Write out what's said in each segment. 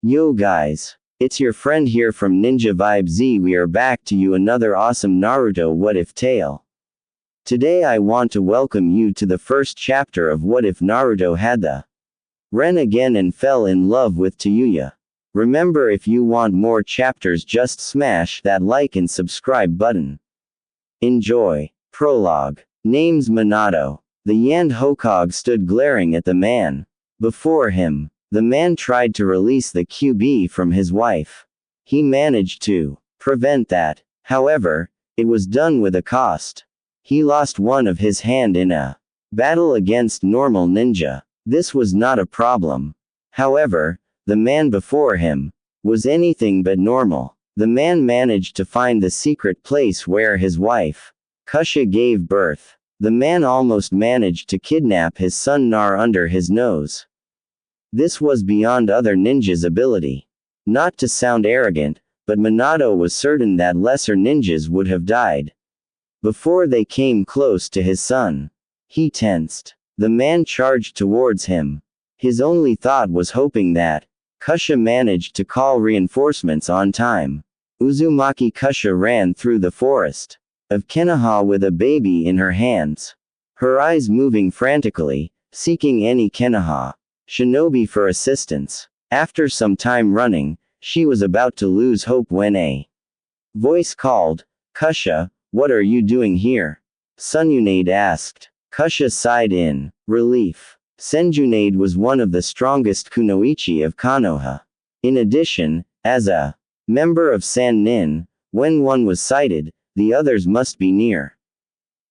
Yo guys, it's your friend here from ninjavibeZ. We are back to you another awesome Naruto What If tale. Today I want to welcome you to the first chapter of What If Naruto had the Rinnegan and fell in love with Tayuya. Remember, if you want more chapters, just smash that like and subscribe button. Enjoy. Prologue. Name's Minato. The Yand Hokage stood glaring at the man before him. The man tried to release the QB from his wife. He managed to prevent that. However, it was done with a cost. He lost one of his hand in a battle against normal ninja. This was not a problem. However, the man before him was anything but normal. The man managed to find the secret place where his wife, Kusha, gave birth. The man almost managed to kidnap his son Nar under his nose. This was beyond other ninjas' ability. Not to sound arrogant, but Minato was certain that lesser ninjas would have died before they came close to his son. He tensed. The man charged towards him. His only thought was hoping that Kusha managed to call reinforcements on time. Uzumaki Kusha ran through the forest of Konoha with a baby in her hands, her eyes moving frantically, seeking any Konoha shinobi for assistance. After some time running, she was about to lose hope when a voice called, "Kusha, what are you doing here?" Senjunade asked. Kusha sighed in relief. Senjunade was one of the strongest kunoichi of Konoha. In addition, as a member of Sannin, when one was sighted, the others must be near.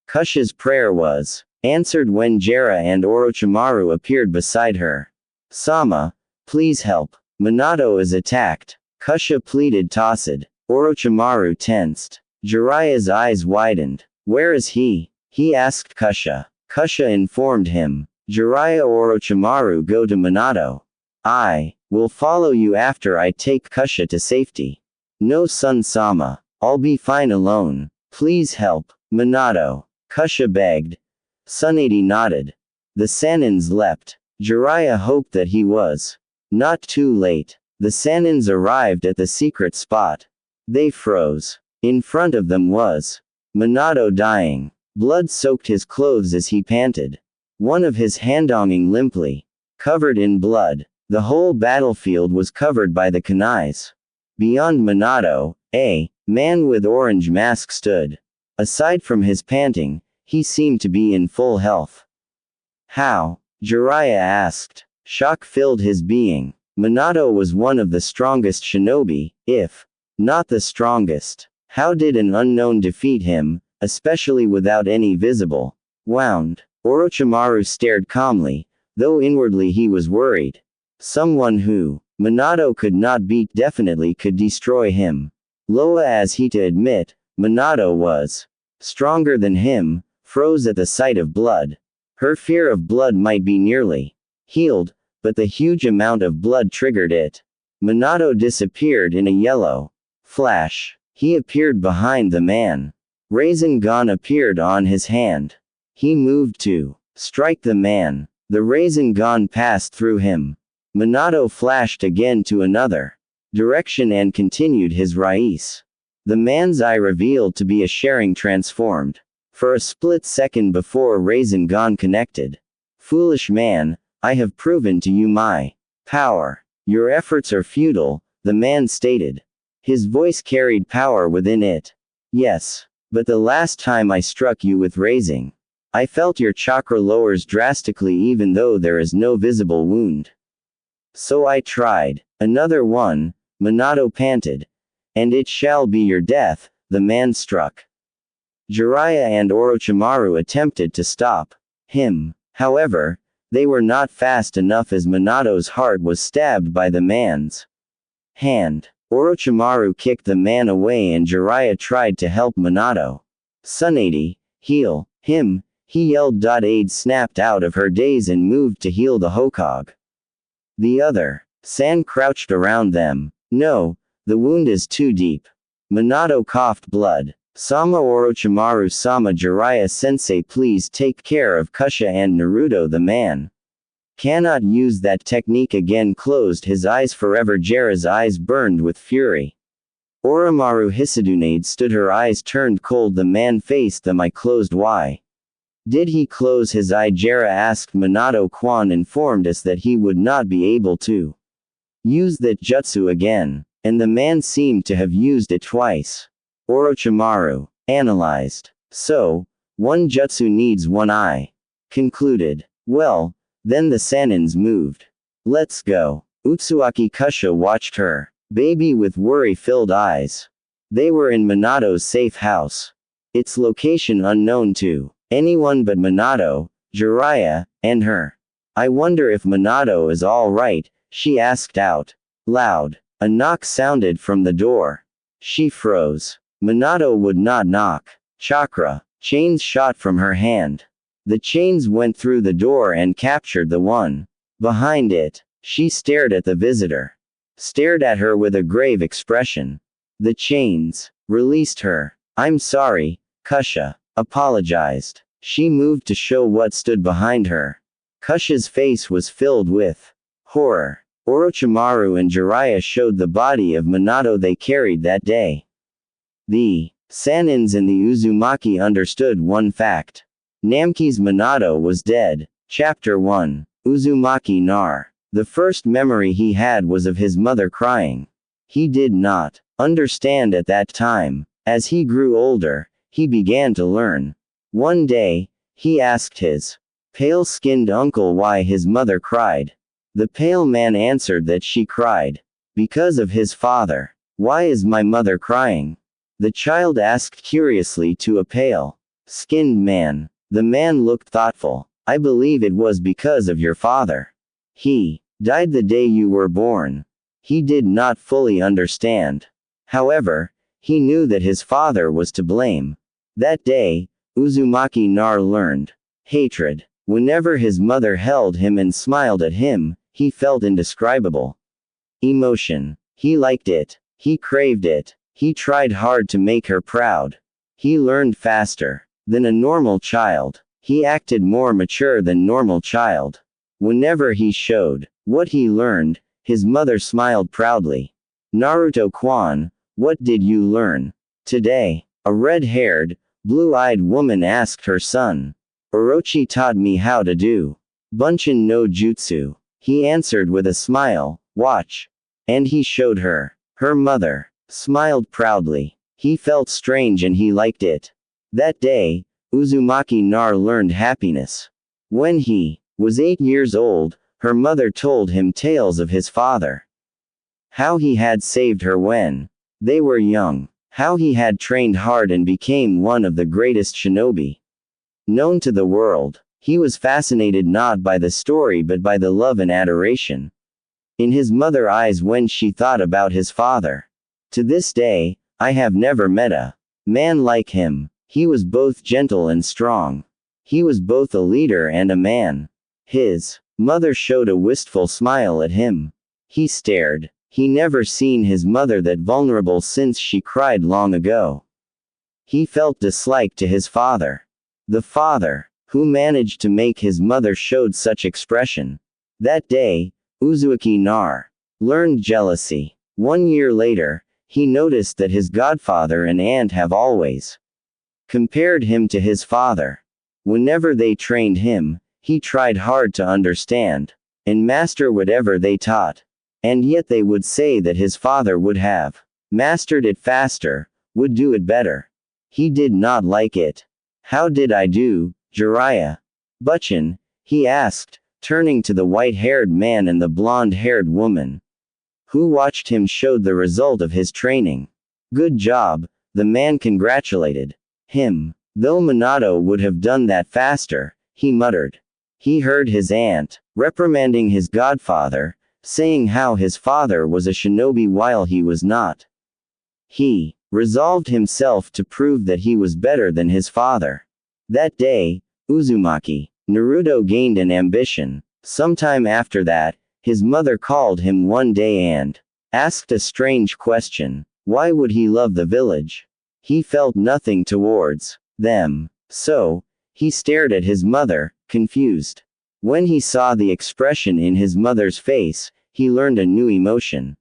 Kusha's prayer was answered when Jiraiya and Orochimaru appeared beside her. "Sama, please help. Minato is attacked," Kusha pleaded, tossed. Orochimaru tensed. Jiraiya's eyes widened. "Where is he?" he asked Kusha. Kusha informed him. Jiraiya, Orochimaru go to Minato. "I will follow you after I take Kusha to safety." "No, son Sama. I'll be fine alone. Please help, Minato," Kusha begged. Tsunade nodded. The Sannins leapt. Jiraiya hoped that he was not too late. The Sannins arrived at the secret spot. They froze. In front of them was Minato dying. Blood soaked his clothes as he panted. One of his handonging limply, covered in blood. The whole battlefield was covered by the kunais. Beyond Minato, a man with orange mask stood. Aside from his panting, he seemed to be in full health. "How?" Jiraiya asked. Shock filled his being. Minato was one of the strongest shinobi, if not the strongest. How did an unknown defeat him, especially without any visible wound? Orochimaru stared calmly, though inwardly he was worried. Someone who Minato could not beat definitely could destroy him. Loa, as he to admit, Minato was stronger than him, froze at the sight of blood. Her fear of blood might be nearly healed, but the huge amount of blood triggered it. Minato disappeared in a yellow flash. He appeared behind the man. Rinnegan appeared on his hand. He moved to strike the man. The Rinnegan passed through him. Minato flashed again to another direction and continued his rise. The man's eye revealed to be a sharing transformed. For a split second before Rinnegan connected. "Foolish man, I have proven to you my power. Your efforts are futile," the man stated. His voice carried power within it. "Yes. But the last time I struck you with Rinnegan, I felt your chakra lowers drastically even though there is no visible wound. So I tried another one," Minato panted. "And it shall be your death," the man struck. Jiraiya and Orochimaru attempted to stop him. However, they were not fast enough as Minato's heart was stabbed by the man's hand. Orochimaru kicked the man away and Jiraiya tried to help Minato. "Tsunade, heal him," he yelled. Aide snapped out of her daze and moved to heal the Hokage. The other San crouched around them. "No, the wound is too deep." Minato coughed blood. "Sama, Orochimaru sama, Jiraiya sensei, please take care of Kusha and Naruto," the man Cannot use that technique again. Closed his eyes forever. Jiraiya's eyes burned with fury. Oromaru Hisadunade stood, her eyes turned cold. The man faced them. I closed. Why did he close his eye? Jiraiya asked. Minato Quan informed us that he would not be able to use that jutsu again, and the man seemed to have used it twice. Orochimaru analyzed. So, one jutsu needs one eye. Concluded. Well, then the Sanins moved. Let's go. Utsuaki Kusha watched her baby with worry-filled eyes. They were in Minato's safe house. Its location unknown to anyone but Minato, Jiraiya, and her. I wonder if Minato is all right, she asked out loud. A knock sounded from the door. She froze. Minato would not knock. Chakra chains shot from her hand. The chains went through the door and captured the one behind it. She stared at the visitor. Stared at her with a grave expression. The chains released her. I'm sorry, Kusha apologized. She moved to show what stood behind her. Kusha's face was filled with horror. Orochimaru and Jiraiya showed the body of Minato they carried that day. The Sanins and the Uzumaki understood one fact. Namki's Minato was dead. Chapter 1. Uzumaki Nar. The first memory he had was of his mother crying. He did not understand at that time. As he grew older, he began to learn. One day, he asked his pale-skinned uncle why his mother cried. The pale man answered that she cried because of his father. Why is my mother crying? The child asked curiously to a pale-skinned man. The man looked thoughtful. I believe it was because of your father. He died the day you were born. He did not fully understand. However, he knew that his father was to blame. That day, Uzumaki Nar learned hatred. Whenever his mother held him and smiled at him, he felt indescribable emotion. He liked it. He craved it. He tried hard to make her proud. He learned faster than a normal child. He acted more mature than normal child. Whenever he showed what he learned, his mother smiled proudly. Naruto Quan, what did you learn today? A red-haired, blue-eyed woman asked her son. Orochi taught me how to do Bunshin no Jutsu. He answered with a smile. Watch. And he showed her. Her mother smiled proudly. He felt strange and he liked it. That day, Uzumaki Nar learned happiness. When he was 8 years old, her mother told him tales of his father. How he had saved her when they were young. How he had trained hard and became one of the greatest shinobi known to the world. He was fascinated not by the story but by the love and adoration in his mother's eyes when she thought about his father. To this day, I have never met a man like him. He was both gentle and strong. He was both a leader and a man. His mother showed a wistful smile at him. He stared. He never seen his mother that vulnerable since she cried long ago. He felt dislike to his father. The father who managed to make his mother showed such expression. That day, Uzumaki Nar learned jealousy. 1 year later, he noticed that his godfather and aunt have always compared him to his father. Whenever they trained him, he tried hard to understand and master whatever they taught. And yet they would say that his father would have mastered it faster, would do it better. He did not like it. How did I do, Jiraiya? Butchin, he asked, turning to the white-haired man and the blonde-haired woman who watched him. Showed the result of his training. Good job, the man congratulated him. Though Minato would have done that faster, he muttered. He heard his aunt reprimanding his godfather, saying how his father was a shinobi while he was not. He resolved himself to prove that he was better than his father. That day, Uzumaki Naruto gained an ambition. Sometime after that, his mother called him one day and asked a strange question. Why would he love the village? He felt nothing towards them. So, he stared at his mother, confused. When he saw the expression in his mother's face, he learned a new emotion.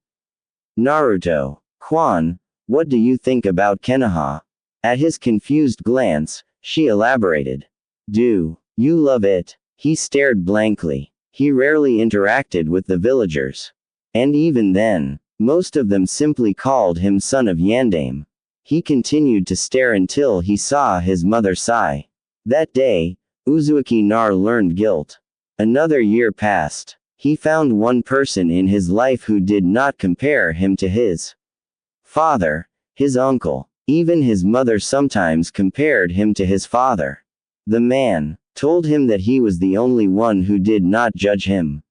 Naruto, Quan, what do you think about Konoha? At his confused glance, she elaborated. Do you love it? He stared blankly. He rarely interacted with the villagers. And even then, most of them simply called him son of Yandame. He continued to stare until he saw his mother sigh. That day, Uzumaki Nar learned guilt. Another year passed. He found one person in his life who did not compare him to his father, his uncle. Even his mother sometimes compared him to his father. The man told him that he was the only one who did not judge him.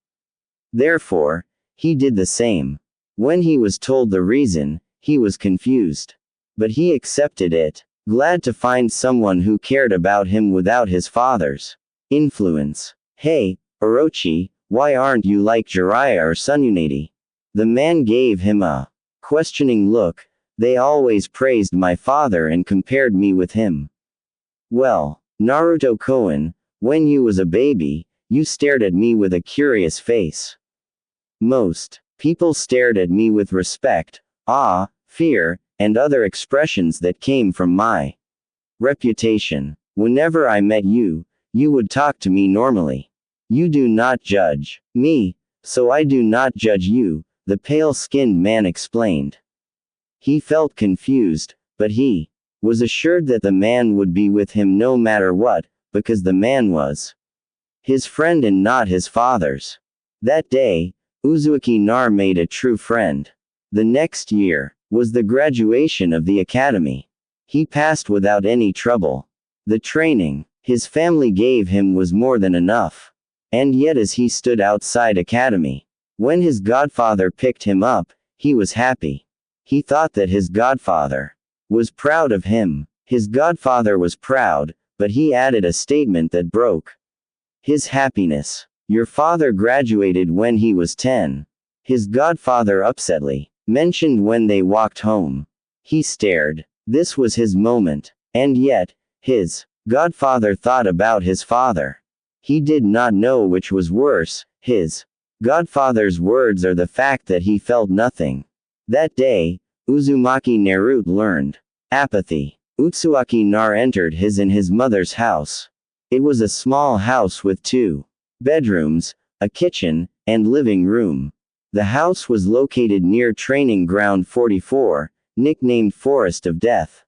Therefore, he did the same. When he was told the reason, he was confused. But he accepted it, glad to find someone who cared about him without his father's influence. Hey, Orochi, why aren't you like Jiraiya or Tsunade? The man gave him a questioning look. They always praised my father and compared me with him. Well, Naruto Koen, when you was a baby, you stared at me with a curious face. Most people stared at me with respect, awe, fear, and other expressions that came from my reputation. Whenever I met you, you would talk to me normally. You do not judge me, so I do not judge you, the pale-skinned man explained. He felt confused, but he was assured that the man would be with him no matter what, because the man was his friend and not his father's. That day, Uzumaki Nar made a true friend. The next year was the graduation of the academy. He passed without any trouble. The training his family gave him was more than enough. And yet as he stood outside academy, when his godfather picked him up, he was happy. He thought that his godfather was proud of him. His godfather was proud, but he added a statement that broke his happiness. Your father graduated when he was 10. His godfather upsetly mentioned when they walked home. He stared. This was his moment. And yet, his godfather thought about his father. He did not know which was worse, his godfather's words or the fact that he felt nothing. That day, Uzumaki Naruto learned apathy. Uzumaki Nar entered his and his mother's house. It was a small house with 2 bedrooms, a kitchen, and living room. The house was located near Training Ground 44, nicknamed Forest of Death.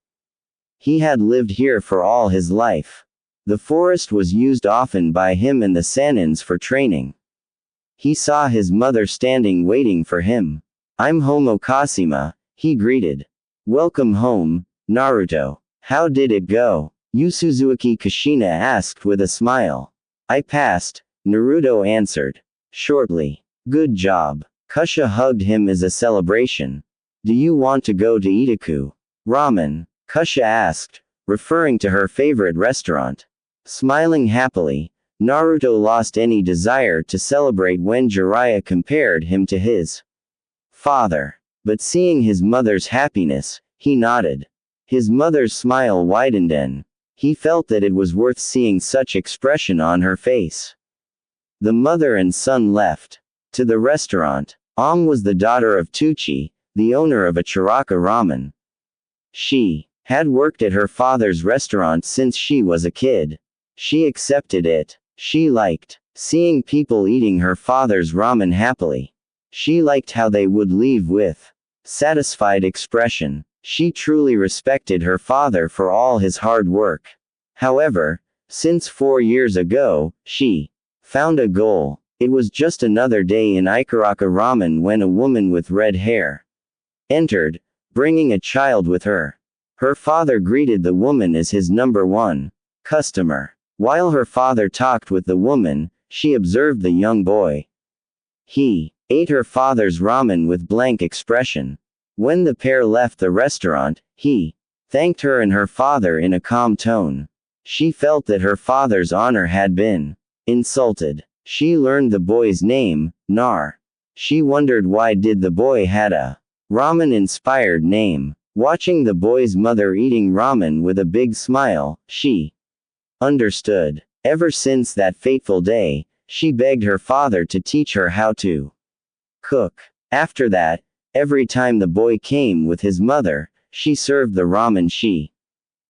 He had lived here for all his life. The forest was used often by him and the Sanins for training. He saw his mother standing waiting for him. I'm home Okasima, he greeted. Welcome home, Naruto. How did it go? Suzuki Kushina asked with a smile. I passed, Naruto answered shortly. Good job. Kusha hugged him as a celebration. Do you want to go to Itaku Ramen? Kusha asked, referring to her favorite restaurant. Smiling happily, Naruto lost any desire to celebrate when Jiraiya compared him to his father. But seeing his mother's happiness, he nodded. His mother's smile widened and he felt that it was worth seeing such expression on her face. The mother and son left to the restaurant. Was the daughter of Tucci, the owner of a Chiraka Ramen. She had worked at her father's restaurant since she was a kid. She accepted it. She liked seeing people eating her father's ramen happily. She liked how they would leave with satisfied expression. She truly respected her father for all his hard work. However, since 4 years ago, she found a goal. It was just another day in Ikaraka Ramen when a woman with red hair entered, bringing a child with her. Her father greeted the woman as his #1 customer. While her father talked with the woman, she observed the young boy. He ate her father's ramen with blank expression. When the pair left the restaurant, he thanked her and her father in a calm tone. She felt that her father's honor had been insulted. She learned the boy's name, Nar. She wondered why did the boy had a ramen-inspired name. Watching the boy's mother eating ramen with a big smile, she understood. Ever since that fateful day, She begged her father to teach her how to cook. After that, every time the boy came with his mother, she served the ramen she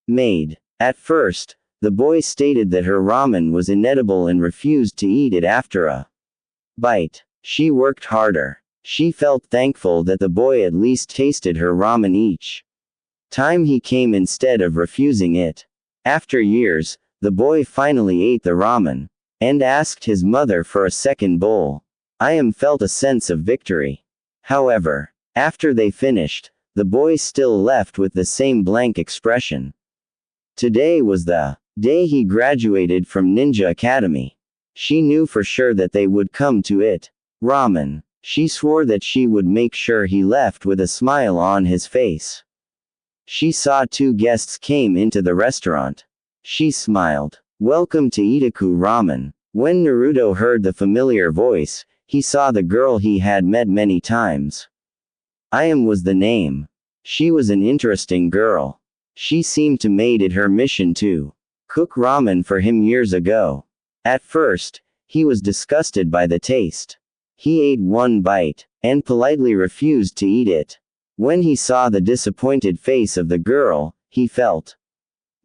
made. At first, the boy stated that her ramen was inedible and refused to eat it after a bite. She worked harder. She felt thankful that the boy at least tasted her ramen each time he came instead of refusing it. After years, the boy finally ate the ramen and asked his mother for a second bowl. Felt a sense of victory. However, after they finished, the boy still left with the same blank expression. Today was the day he graduated from Ninja Academy. She knew for sure that they would come to it. Ramen. She swore that she would make sure he left with a smile on his face. She saw two guests came into the restaurant. She smiled. Welcome to Itaku Ramen. When Naruto heard the familiar voice, he saw the girl he had met many times. Was the name. She was an interesting girl. She seemed to made it her mission to cook ramen for him years ago. At first, he was disgusted by the taste. He ate one bite, and politely refused to eat it. When he saw the disappointed face of the girl, he felt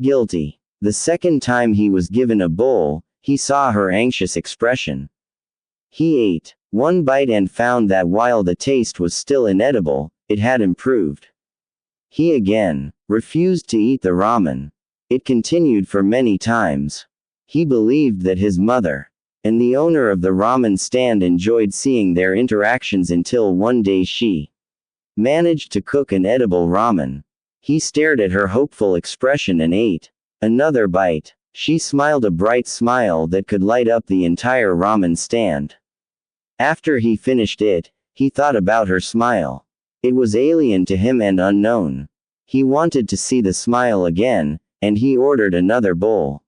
guilty. The second time he was given a bowl, he saw her anxious expression. He ate one bite and found that while the taste was still inedible, it had improved. He again refused to eat the ramen. It continued for many times. He believed that his mother and the owner of the ramen stand enjoyed seeing their interactions until one day she managed to cook an edible ramen. He stared at her hopeful expression and ate another bite. She smiled a bright smile that could light up the entire ramen stand. After he finished it, he thought about her smile. It was alien to him and unknown. He wanted to see the smile again, and he ordered another bowl.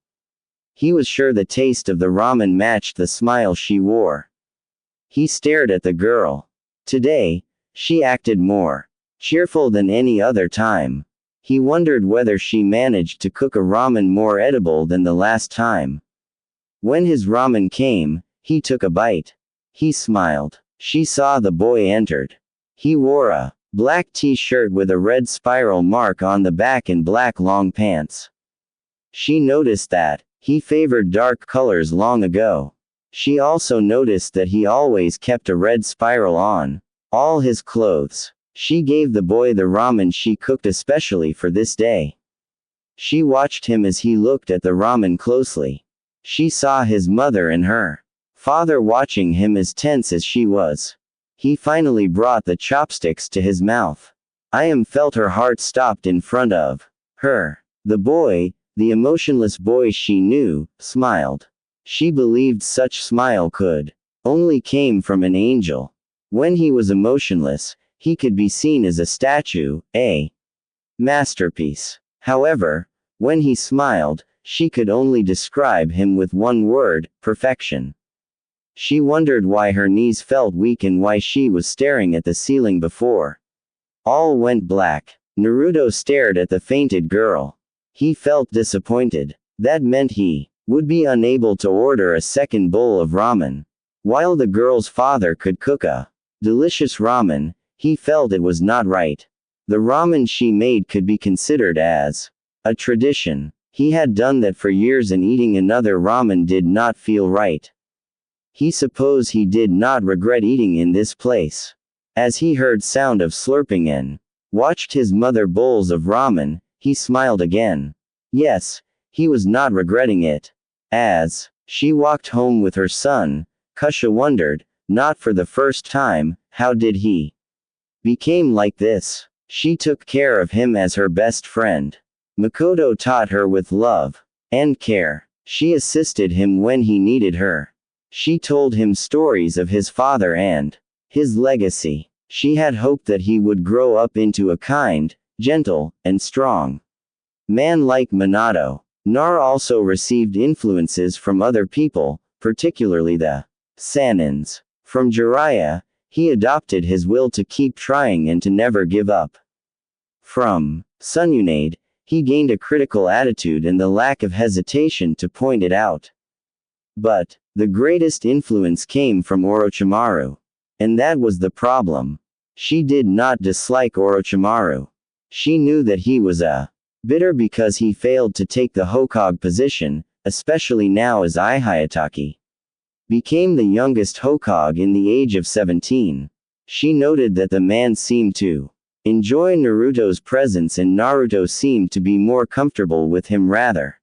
He was sure the taste of the ramen matched the smile she wore. He stared at the girl. Today, she acted more cheerful than any other time. He wondered whether she managed to cook a ramen more edible than the last time. When his ramen came, he took a bite. He smiled. She saw the boy entered. He wore a black t-shirt with a red spiral mark on the back and black long pants. She noticed that he favored dark colors long ago. She also noticed that he always kept a red spiral on all his clothes. She gave the boy the ramen she cooked especially for this day. She watched him as he looked at the ramen closely. She saw his mother and her father watching him as tense as she was. He finally brought the chopsticks to his mouth. Felt her heart stopped in front of her. The boy, the emotionless boy she knew, smiled. She believed such smile could only came from an angel. When he was emotionless, he could be seen as a statue, a masterpiece. However, when he smiled, she could only describe him with one word: perfection. She wondered why her knees felt weak and why she was staring at the ceiling before all went black. Naruto stared at the fainted girl. He felt disappointed. That meant he would be unable to order a second bowl of ramen. While the girl's father could cook a delicious ramen, he felt it was not right. The ramen she made could be considered as a tradition. He had done that for years and eating another ramen did not feel right. He supposed he did not regret eating in this place. As he heard sound of slurping and watched his mother bowls of ramen, he smiled again. Yes, he was not regretting it. As she walked home with her son, Kusha wondered, not for the first time, how did he became like this? She took care of him as her best friend. Makoto taught her with love and care. She assisted him when he needed her. She told him stories of his father and his legacy. She had hoped that he would grow up into a kind, gentle, and strong man like Minato. Nar also received influences from other people, particularly the Sanins. From Jiraiya, he adopted his will to keep trying and to never give up. From Tsunade, he gained a critical attitude and the lack of hesitation to point it out. But The greatest influence came from Orochimaru. And that was the problem. She did not dislike Orochimaru. She knew that he was bitter because he failed to take the Hokage position, especially now as Hayataki became the youngest Hokage in the age of 17. She noted that the man seemed to enjoy Naruto's presence and Naruto seemed to be more comfortable with him rather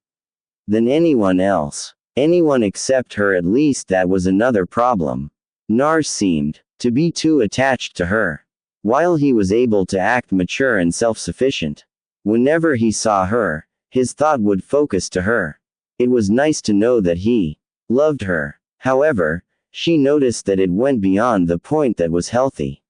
than anyone else. Anyone except her, at least that was another problem. Nar seemed to be too attached to her. While he was able to act mature and self-sufficient, whenever he saw her, his thought would focus to her. It was nice to know that he loved her. However, she noticed that it went beyond the point that was healthy.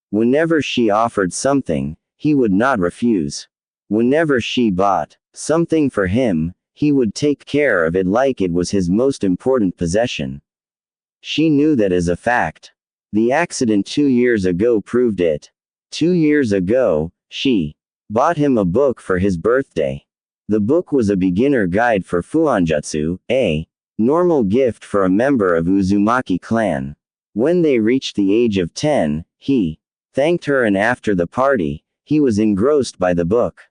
Whenever she offered something, he would not refuse. Whenever she bought something for him, he would take care of it like it was his most important possession. She knew that as a fact. The accident 2 years ago proved it. 2 years ago, she bought him a book for his birthday. The book was a beginner guide for Fuanjutsu, a normal gift for a member of Uzumaki clan. When they reached the age of 10, he thanked her, and after the party, he was engrossed by the book.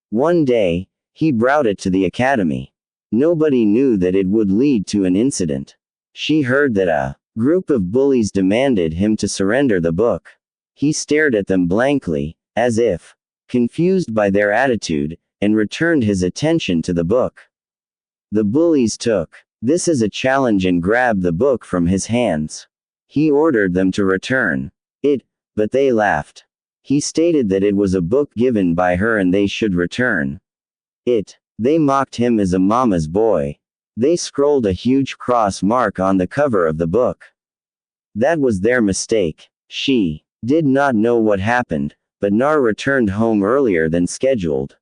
One day, he brought it to the academy. Nobody knew that it would lead to an incident. She heard that a group of bullies demanded him to surrender the book. He stared at them blankly, as if confused by their attitude, and returned his attention to the book. The bullies took this as a challenge and grabbed the book from his hands. He ordered them to return it, but they laughed. He stated that it was a book given by her and they should return it. They mocked him as a mama's boy. They scrolled a huge cross mark on the cover of the book. That was their mistake. She did not know what happened, but Nar returned home earlier than scheduled.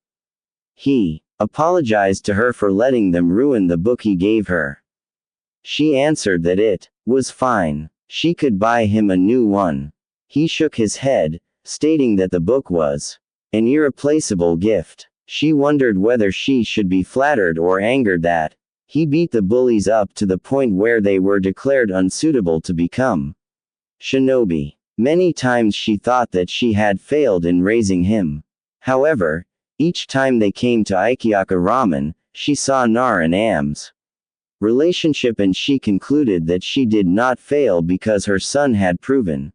He apologized to her for letting them ruin the book he gave her. She answered that it was fine. She could buy him a new one. He shook his head, stating that the book was an irreplaceable gift. She wondered whether she should be flattered or angered that he beat the bullies up to the point where they were declared unsuitable to become shinobi. Many times she thought that she had failed in raising him. However, each time they came to Ikeyaka Ramen, she saw Nar and Am's relationship and she concluded that she did not fail because her son had proven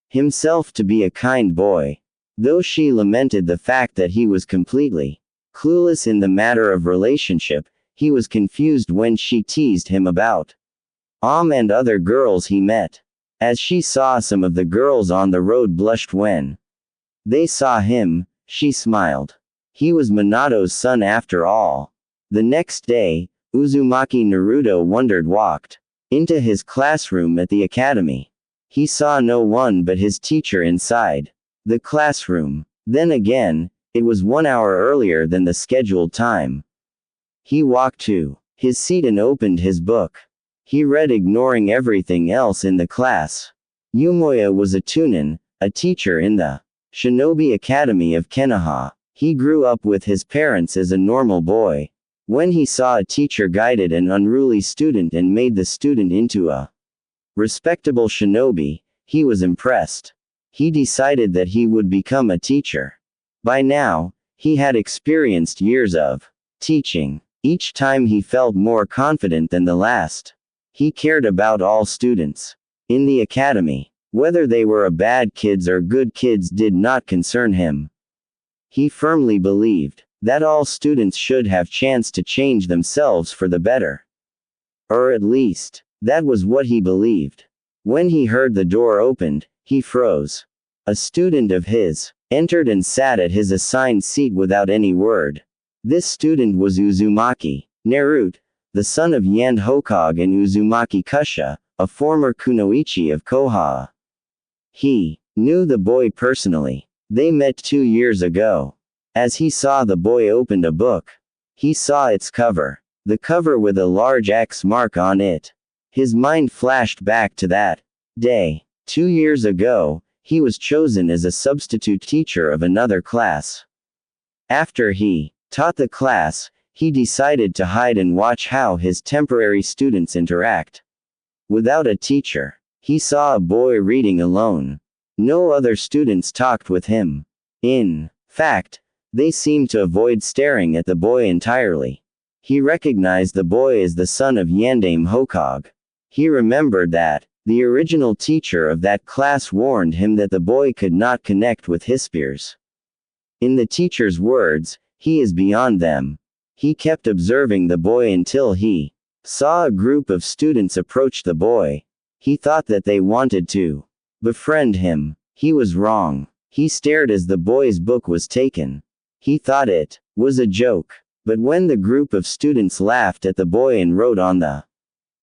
himself to be a kind boy. Though she lamented the fact that he was completely clueless in the matter of relationship, he was confused when she teased him about and other girls he met. As she saw some of the girls on the road blushed when they saw him, she smiled. He was Minato's son after all. The next day, Uzumaki Naruto walked into his classroom at the academy. He saw no one but his teacher inside the classroom. Then again, it was 1 hour earlier than the scheduled time. He walked to his seat and opened his book. He read, ignoring everything else in the class. Umoya was a tunin, a teacher in the Shinobi Academy of Konoha. He grew up with his parents as a normal boy. When he saw a teacher guided an unruly student and made the student into a respectable shinobi, he was impressed. He decided that he would become a teacher. By now, he had experienced years of teaching. Each time he felt more confident than the last. He cared about all students in the academy. Whether they were bad kids or good kids did not concern him. He firmly believed that all students should have chance to change themselves for the better. Or at least, that was what he believed. When he heard the door opened, he froze. A student of his entered and sat at his assigned seat without any word. This student was Uzumaki Naruto, the son of Yand Hokage and Uzumaki Kusha, a former kunoichi of Koha. He knew the boy personally. They met 2 years ago. As he saw the boy opened a book, he saw its cover. The cover with a large X mark on it. His mind flashed back to that day. 2 years ago, he was chosen as a substitute teacher of another class. After he taught the class, He decided to hide and watch how his temporary students interact. Without a teacher, he saw a boy reading alone. No other students talked with him. In fact, they seemed to avoid staring at the boy entirely. He recognized the boy as the son of Yandame Hokage. He remembered that the original teacher of that class warned him that the boy could not connect with his peers. In the teacher's words, he is beyond them. He kept observing the boy until he saw a group of students approach the boy. He thought that they wanted to befriend him. He was wrong. He stared as the boy's book was taken. He thought it was a joke. But when the group of students laughed at the boy and wrote on the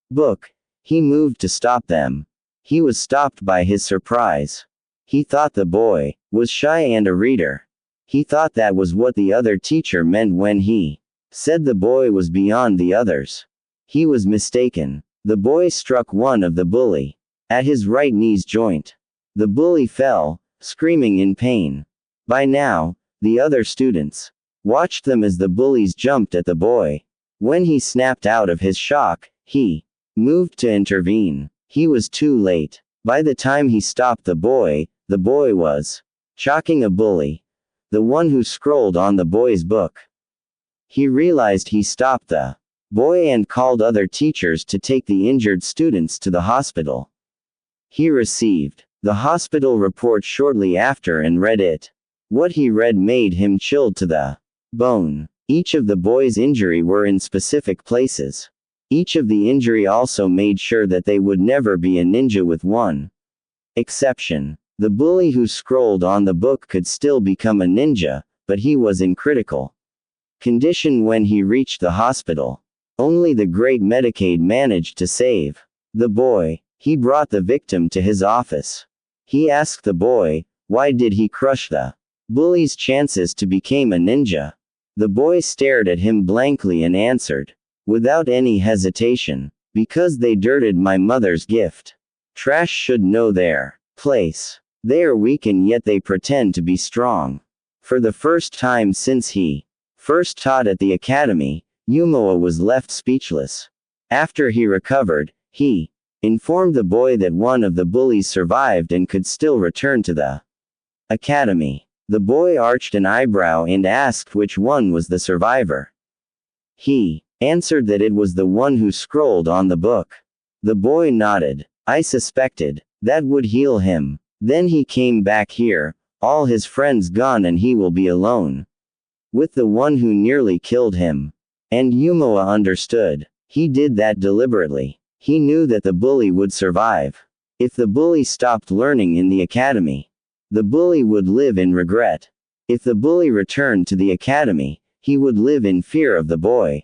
book, he moved to stop them. He was stopped by his surprise. He thought the boy was shy and a reader. He thought that was what the other teacher meant when he said the boy was beyond the others. He was mistaken. The boy struck one of the bully at his right knee's joint. The bully fell, screaming in pain. By now, the other students watched them as the bullies jumped at the boy. When he snapped out of his shock, he moved to intervene. He was too late. By the time he stopped the boy was shocking a bully, the one who scrolled on the boy's book. He realized he stopped the boy and called other teachers to take the injured students to the hospital. He received the hospital report shortly after and read it. What he read made him chilled to the bone. Each of the boy's injury were in specific places. Each of the injury also made sure that they would never be a ninja with one exception. The bully who scrolled on the book could still become a ninja, but he was in critical condition when he reached the hospital. Only the great Medicaid managed to save the boy. He brought the victim to his office. He asked the boy, why did he crush the bully's chances to become a ninja? The boy stared at him blankly and answered, without any hesitation, because they dirted my mother's gift. Trash should know their place. They are weak and yet they pretend to be strong. For the first time since he first taught at the academy, Yumoa was left speechless. After he recovered, he informed the boy that one of the bullies survived and could still return to the academy. The boy arched an eyebrow and asked which one was the survivor. He answered that it was the one who scrolled on the book. The boy nodded. I suspected that would heal him. Then he came back here, all his friends gone and he will be alone with the one who nearly killed him. And Yumoa understood. He did that deliberately. He knew that the bully would survive. If the bully stopped learning in the academy, the bully would live in regret. If the bully returned to the academy, he would live in fear of the boy.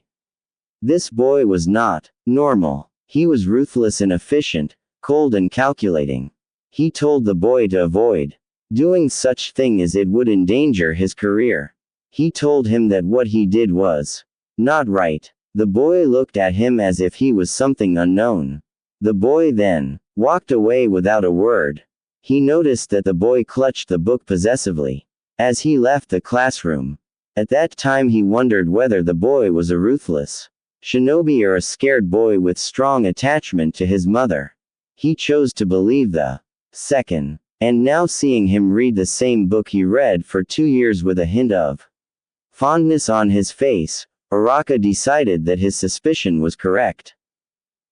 This boy was not normal. He was ruthless and efficient, cold and calculating. He told the boy to avoid doing such thing as it would endanger his career. He told him that what he did was not right. The boy looked at him as if he was something unknown. The boy then walked away without a word. He noticed that the boy clutched the book possessively as he left the classroom. At that time he wondered whether the boy was a ruthless shinobi or a scared boy with strong attachment to his mother. He chose to believe the second. And now seeing him read the same book he read for 2 years with a hint of fondness on his face, Araka decided that his suspicion was correct.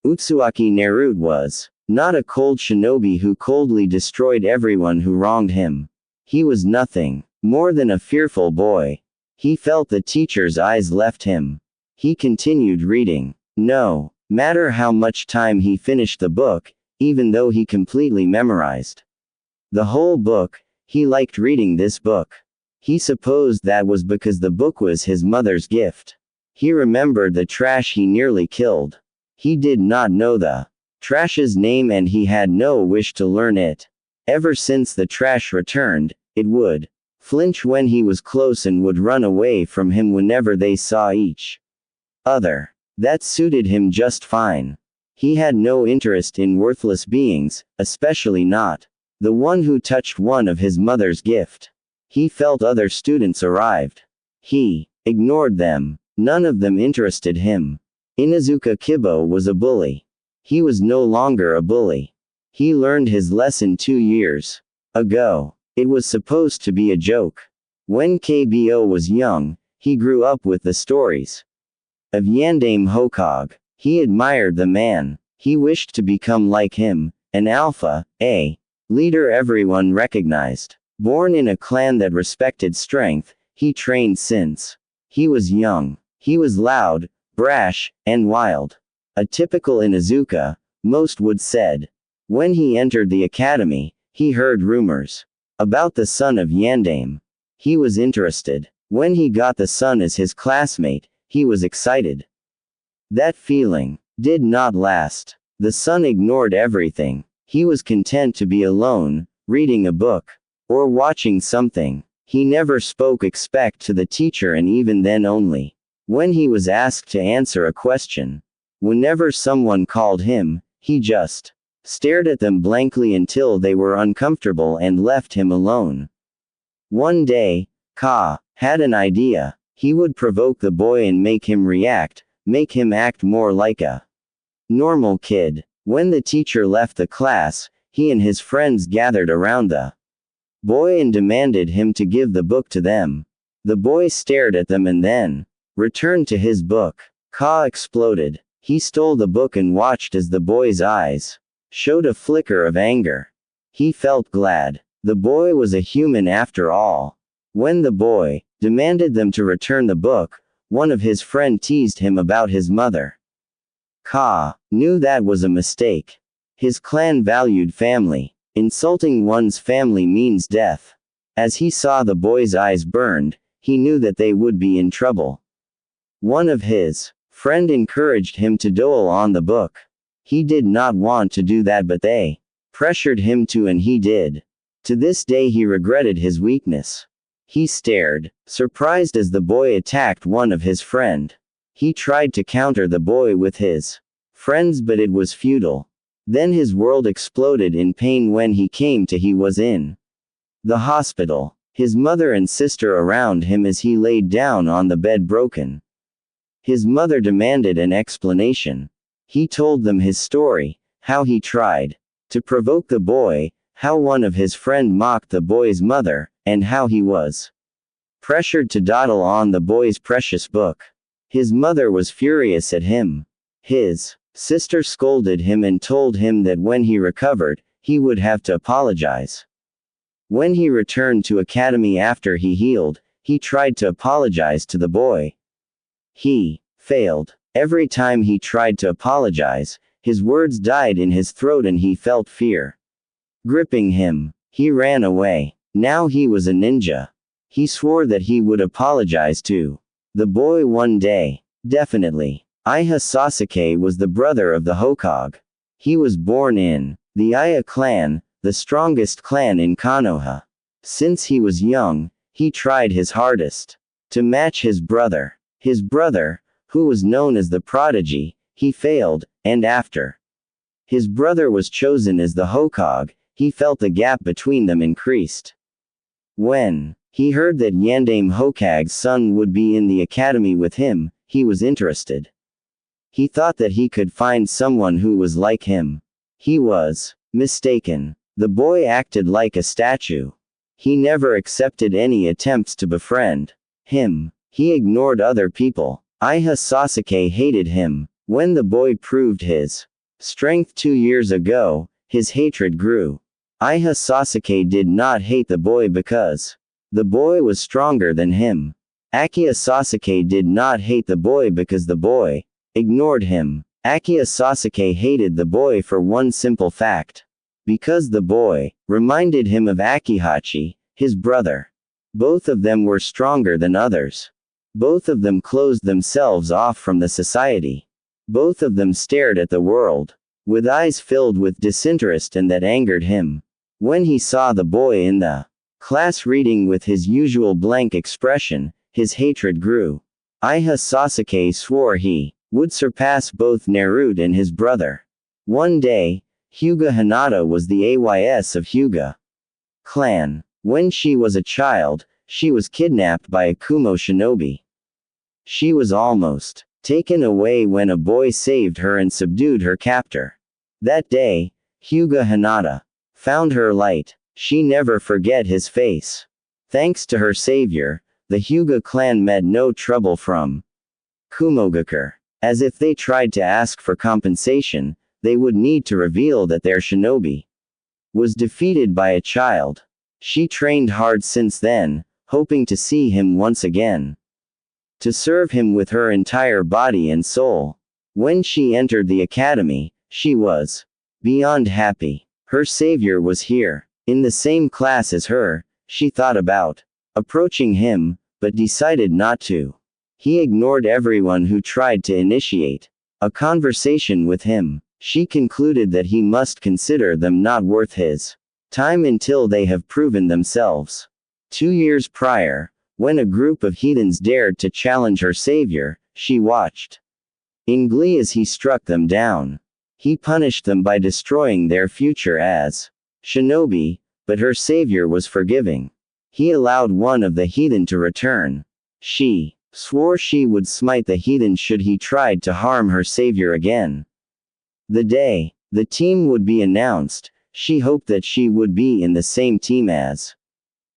Utsuaki Naruto was not a cold shinobi who coldly destroyed everyone who wronged him. He was nothing more than a fearful boy. He felt the teacher's eyes left him. He continued reading. No matter how much time he finished the book, even though he completely memorized the whole book, he liked reading this book. He supposed that was because the book was his mother's gift. He remembered the trash he nearly killed. He did not know the trash's name and he had no wish to learn it. Ever since the trash returned, it would flinch when he was close and would run away from him whenever they saw each other. That suited him just fine. He had no interest in worthless beings, especially not the one who touched one of his mother's gift. He felt other students arrived. He ignored them. None of them interested him. Inuzuka Kibo was a bully. He was no longer a bully. He learned his lesson 2 years ago. It was supposed to be a joke. When KBO was young, he grew up with the stories of Yandame Hokage. He admired the man. He wished to become like him, an alpha, a leader everyone recognized. Born in a clan that respected strength, he trained since he was young. He was loud, brash, and wild. A typical Inuzuka, most would said. When he entered the academy, he heard rumors about the son of Yandame. He was interested. When he got the son as his classmate, he was excited. That feeling did not last. The son ignored everything. He was content to be alone, reading a book, or watching something. He never spoke except to the teacher, and even then only when he was asked to answer a question. Whenever someone called him, he just stared at them blankly until they were uncomfortable and left him alone. One day, Ka had an idea. He would provoke the boy and make him react, make him act more like a normal kid. When the teacher left the class, he and his friends gathered around the boy and demanded him to give the book to them. The boy stared at them and then returned to his book. Ka exploded. He stole the book and watched as the boy's eyes showed a flicker of anger. He felt glad. The boy was a human after all. When the boy demanded them to return the book, one of his friends teased him about his mother. Ka knew that was a mistake. His clan valued family. Insulting one's family means death. As he saw the boy's eyes burned, he knew that they would be in trouble. One of his friends encouraged him to dole on the book. He did not want to do that, but they pressured him to, and he did. To this day he regretted his weakness. He stared, surprised as the boy attacked one of his friends. He tried to counter the boy with his friends, but it was futile. Then his world exploded in pain when he was in the hospital. His mother and sister around him as he laid down on the bed broken. His mother demanded an explanation. He told them his story, how he tried to provoke the boy, how one of his friends mocked the boy's mother, and how he was pressured to dawdle on the boy's precious book. His mother was furious at him. His sister scolded him and told him that when he recovered, he would have to apologize. When he returned to academy after he healed, he tried to apologize to the boy. He failed. Every time he tried to apologize, his words died in his throat and he felt fear gripping him. He ran away. Now he was a ninja. He swore that he would apologize to the boy one day. Definitely. Iha Sasuke was the brother of the Hokage. He was born in the Iha clan, the strongest clan in Konoha. Since he was young, he tried his hardest to match his brother. His brother, who was known as the prodigy, he failed, and after his brother was chosen as the Hokage, he felt the gap between them increased. When he heard that Yandame Hokage's son would be in the academy with him, he was interested. He thought that he could find someone who was like him. He was mistaken. The boy acted like a statue. He never accepted any attempts to befriend him. He ignored other people. Iha Sasuke hated him. When the boy proved his strength 2 years ago, his hatred grew. Iha Sasuke did not hate the boy because the boy was stronger than him. Akiya Sasuke did not hate the boy because the boy ignored him. Akiya Sasuke hated the boy for one simple fact. Because the boy reminded him of Akihachi, his brother. Both of them were stronger than others. Both of them closed themselves off from the society. Both of them stared at the world with eyes filled with disinterest, and that angered him. When he saw the boy in the class reading with his usual blank expression, his hatred grew. Iha Sasuke swore he would surpass both Naruto and his brother. One day, Hyuga Hinata was the AYS of Hyuga clan. When she was a child, she was kidnapped by a Kumo shinobi. She was almost taken away when a boy saved her and subdued her captor. That day, Hyuga Hinata found her light. She never forget his face. Thanks to her savior, the Hyuga clan met no trouble from Kumogakur. As if they tried to ask for compensation, they would need to reveal that their shinobi was defeated by a child. She trained hard since then, hoping to see him once again, to serve him with her entire body and soul. When she entered the academy, she was beyond happy. Her savior was here, in the same class as her. She thought about approaching him, but decided not to. He ignored everyone who tried to initiate a conversation with him. She concluded that he must consider them not worth his time until they have proven themselves. 2 years prior, when a group of heathens dared to challenge her savior, she watched in glee as he struck them down. He punished them by destroying their future as shinobi, but her savior was forgiving. He allowed one of the heathen to return. She swore she would smite the heathen should he tried to harm her savior again. The day the team would be announced, she hoped that she would be in the same team as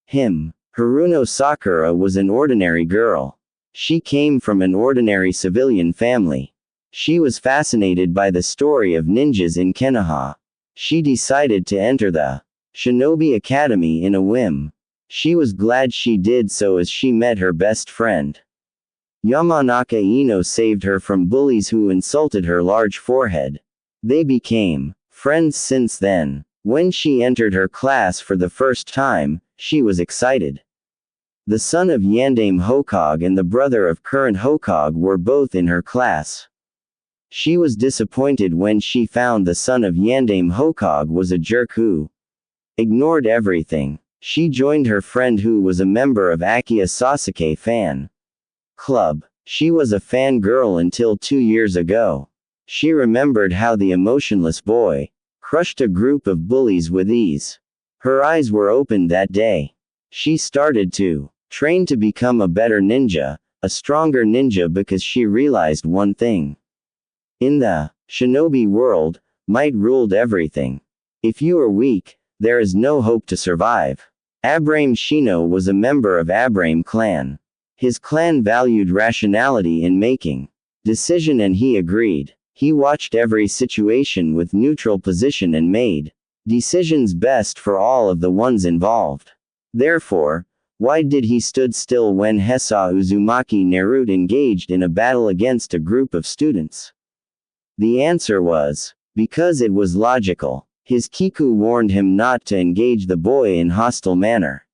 him. Haruno Sakura was an ordinary girl. She came from an ordinary civilian family. She was fascinated by the story of ninjas in Konoha. She decided to enter the Shinobi Academy in a whim. She was glad she did so as she met her best friend. Yamanaka Ino saved her from bullies who insulted her large forehead. They became friends since then. When she entered her class for the first time, she was excited. The son of Yandame Hokage and the brother of current Hokage were both in her class. She was disappointed when she found the son of Yandame Hokage was a jerk who ignored everything. She joined her friend who was a member of Akiya Sasuke fan club. She was a fangirl until 2 years ago. She remembered how the emotionless boy crushed a group of bullies with ease. Her eyes were opened that day. She started to train to become a better ninja, a stronger ninja, because she realized one thing. In the shinobi world, might ruled everything. If you are weak, there is no hope to survive. Abraham Shino was a member of Abraham clan. His clan valued rationality in making decision and he agreed. He watched every situation with neutral position and made decisions best for all of the ones involved. Therefore, why did he stood still when Hesa Uzumaki Naruto engaged in a battle against a group of students? The answer was, because it was logical. His Kiku warned him not to engage the boy in hostile manner.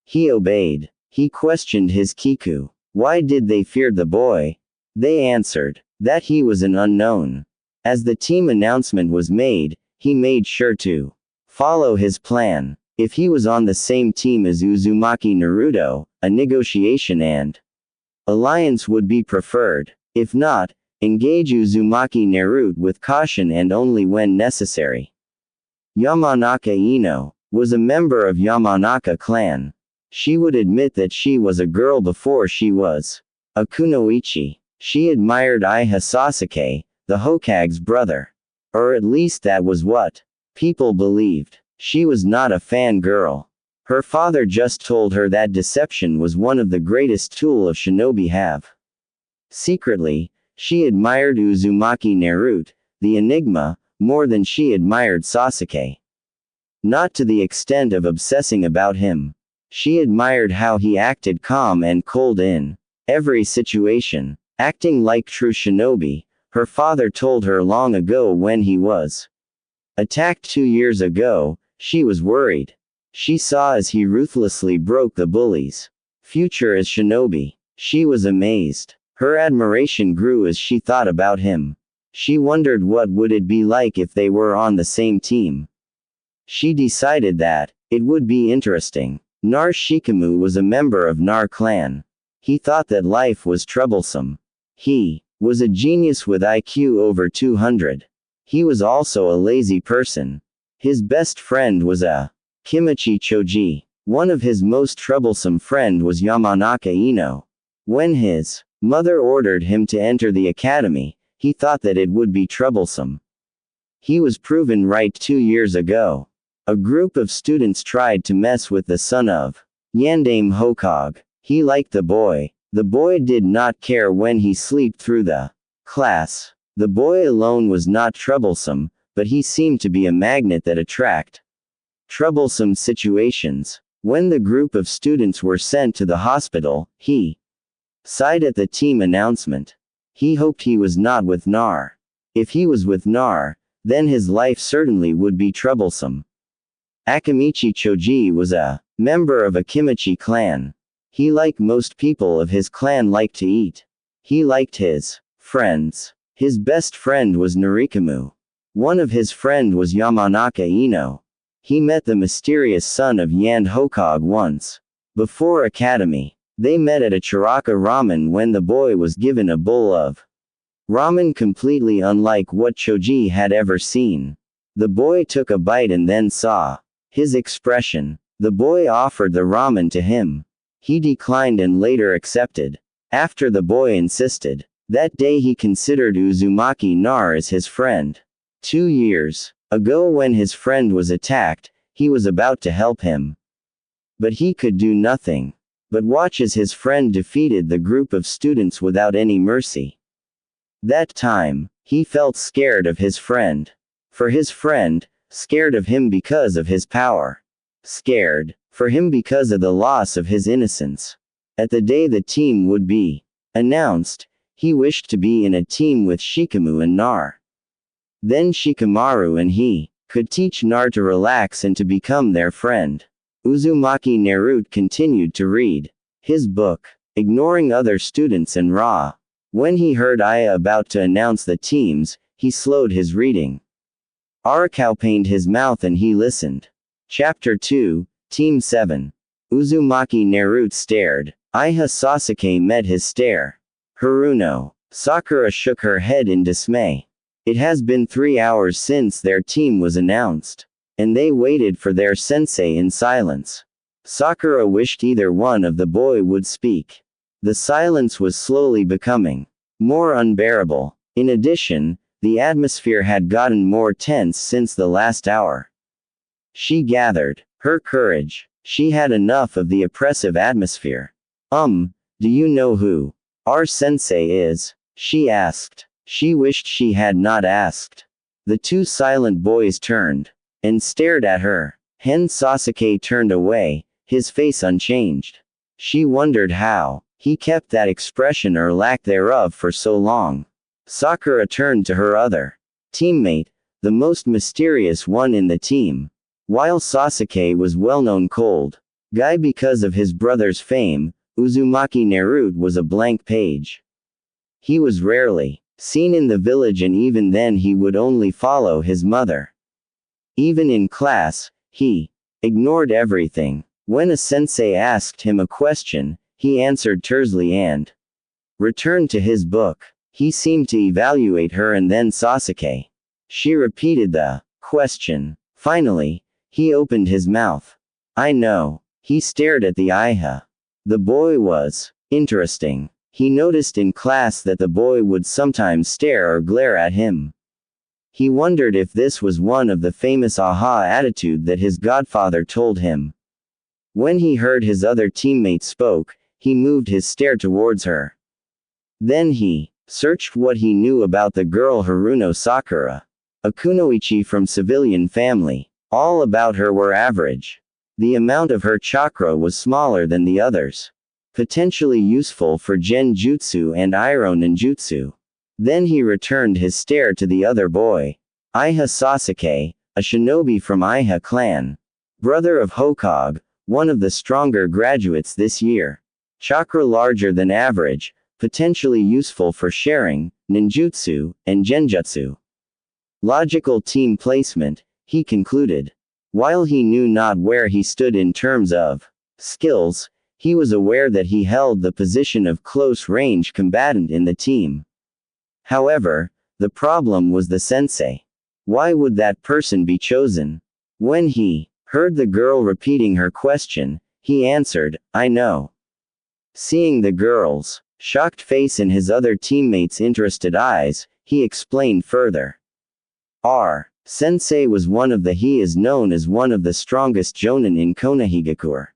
He obeyed. He questioned his Kiku. Why did they fear the boy? They answered that he was an unknown. As the team announcement was made, he made sure to follow his plan. If he was on the same team as Uzumaki Naruto, a negotiation and alliance would be preferred. If not, engage Uzumaki Naruto with caution and only when necessary. Yamanaka Ino was a member of Yamanaka clan. She would admit that she was a girl before she was a kunoichi. She admired Iha Sasuke, the Hokage's brother. Or at least that was what people believed. She was not a fangirl. Her father just told her that deception was one of the greatest tools of shinobi have. Secretly, she admired Uzumaki Naruto, the enigma, more than she admired Sasuke. Not to the extent of obsessing about him. She admired how he acted calm and cold in every situation. Acting like true shinobi, her father told her long ago when he was attacked 2 years ago, she was worried. She saw as he ruthlessly broke the bullies' future as shinobi. She was amazed. Her admiration grew as she thought about him. She wondered what would it be like if they were on the same team. She decided that it would be interesting. Nar Shikamu was a member of Nar clan. He thought that life was troublesome. He was a genius with IQ over 200. He was also a lazy person. His best friend was a Kimichi Choji. One of his most troublesome friend was Yamanaka Ino. When his Mother ordered him to enter the academy. He thought that it would be troublesome. He was proven right 2 years ago. A group of students tried to mess with the son of Yandame Hokage. He liked the boy. The boy did not care when he slept through the class. The boy alone was not troublesome, but he seemed to be a magnet that attracted troublesome situations. When the group of students were sent to the hospital, he sighed at the team announcement. He hoped he was not with Nar. If he was with Nar, then his life certainly would be troublesome. Akimichi Choji was a member of a Kimichi clan. He, like most people of his clan, liked to eat. He liked his friends. His best friend was Narikamu. One of his friend was Yamanaka Ino. He met the mysterious son of Yan Hokage once. Before academy, they met at a Chiraka ramen when the boy was given a bowl of ramen completely unlike what Choji had ever seen. The boy took a bite and then saw his expression. The boy offered the ramen to him. He declined and later accepted. After the boy insisted. That day he considered Uzumaki Nar as his friend. 2 years ago when his friend was attacked, he was about to help him. But he could do nothing but watch as his friend defeated the group of students without any mercy. That time, he felt scared of his friend. For his friend, scared of him because of his power. Scared for him because of the loss of his innocence. At the day the team would be announced, he wished to be in a team with Shikamaru and Nar. Then Shikamaru and he could teach Nar to relax and to become their friend. Uzumaki Naruto continued to read his book, ignoring other students and Ra. When he heard Aya about to announce the teams, he slowed his reading. Arakawa pained his mouth and he listened. Chapter 2, Team 7. Uzumaki Naruto stared. Aya Sasuke met his stare. Haruno. Sakura shook her head in dismay. It has been 3 hours since their team was announced. And they waited for their sensei in silence. Sakura wished either one of the boy would speak. The silence was slowly becoming more unbearable. In addition, the atmosphere had gotten more tense since the last hour. She gathered her courage. She had enough of the oppressive atmosphere. Do you know who our sensei is? She asked. She wished she had not asked. The two silent boys turned and stared at her. Hen Sasuke turned away, his face unchanged. She wondered how he kept that expression or lack thereof for so long. Sakura turned to her other teammate, the most mysterious one in the team. While Sasuke was well-known cold guy because of his brother's fame, Uzumaki Naruto was a blank page. He was rarely seen in the village and even then he would only follow his mother. Even in class, he ignored everything. When a sensei asked him a question, he answered tersely and returned to his book. He seemed to evaluate her and then Sasuke. She repeated the question. Finally, he opened his mouth. I know. He stared at the Iha. The boy was interesting. He noticed in class that the boy would sometimes stare or glare at him. He wondered if this was one of the famous aha attitude that his godfather told him. When he heard his other teammate spoke, he moved his stare towards her. Then he searched what he knew about the girl Haruno Sakura. A kunoichi from civilian family. All about her were average. The amount of her chakra was smaller than the others. Potentially useful for genjutsu and Iron ninjutsu. Then he returned his stare to the other boy. Iha Sasuke, a shinobi from Iha clan. Brother of Hokage, one of the stronger graduates this year. Chakra larger than average, potentially useful for sharing, ninjutsu, and genjutsu. Logical team placement, he concluded. While he knew not where he stood in terms of skills, he was aware that he held the position of close-range combatant in the team. However, the problem was the sensei. Why would that person be chosen? When he heard the girl repeating her question, he answered, I know. Seeing the girl's shocked face in his other teammates' interested eyes, he explained further. Sensei was he is known as one of the strongest jonin in Konohagakure.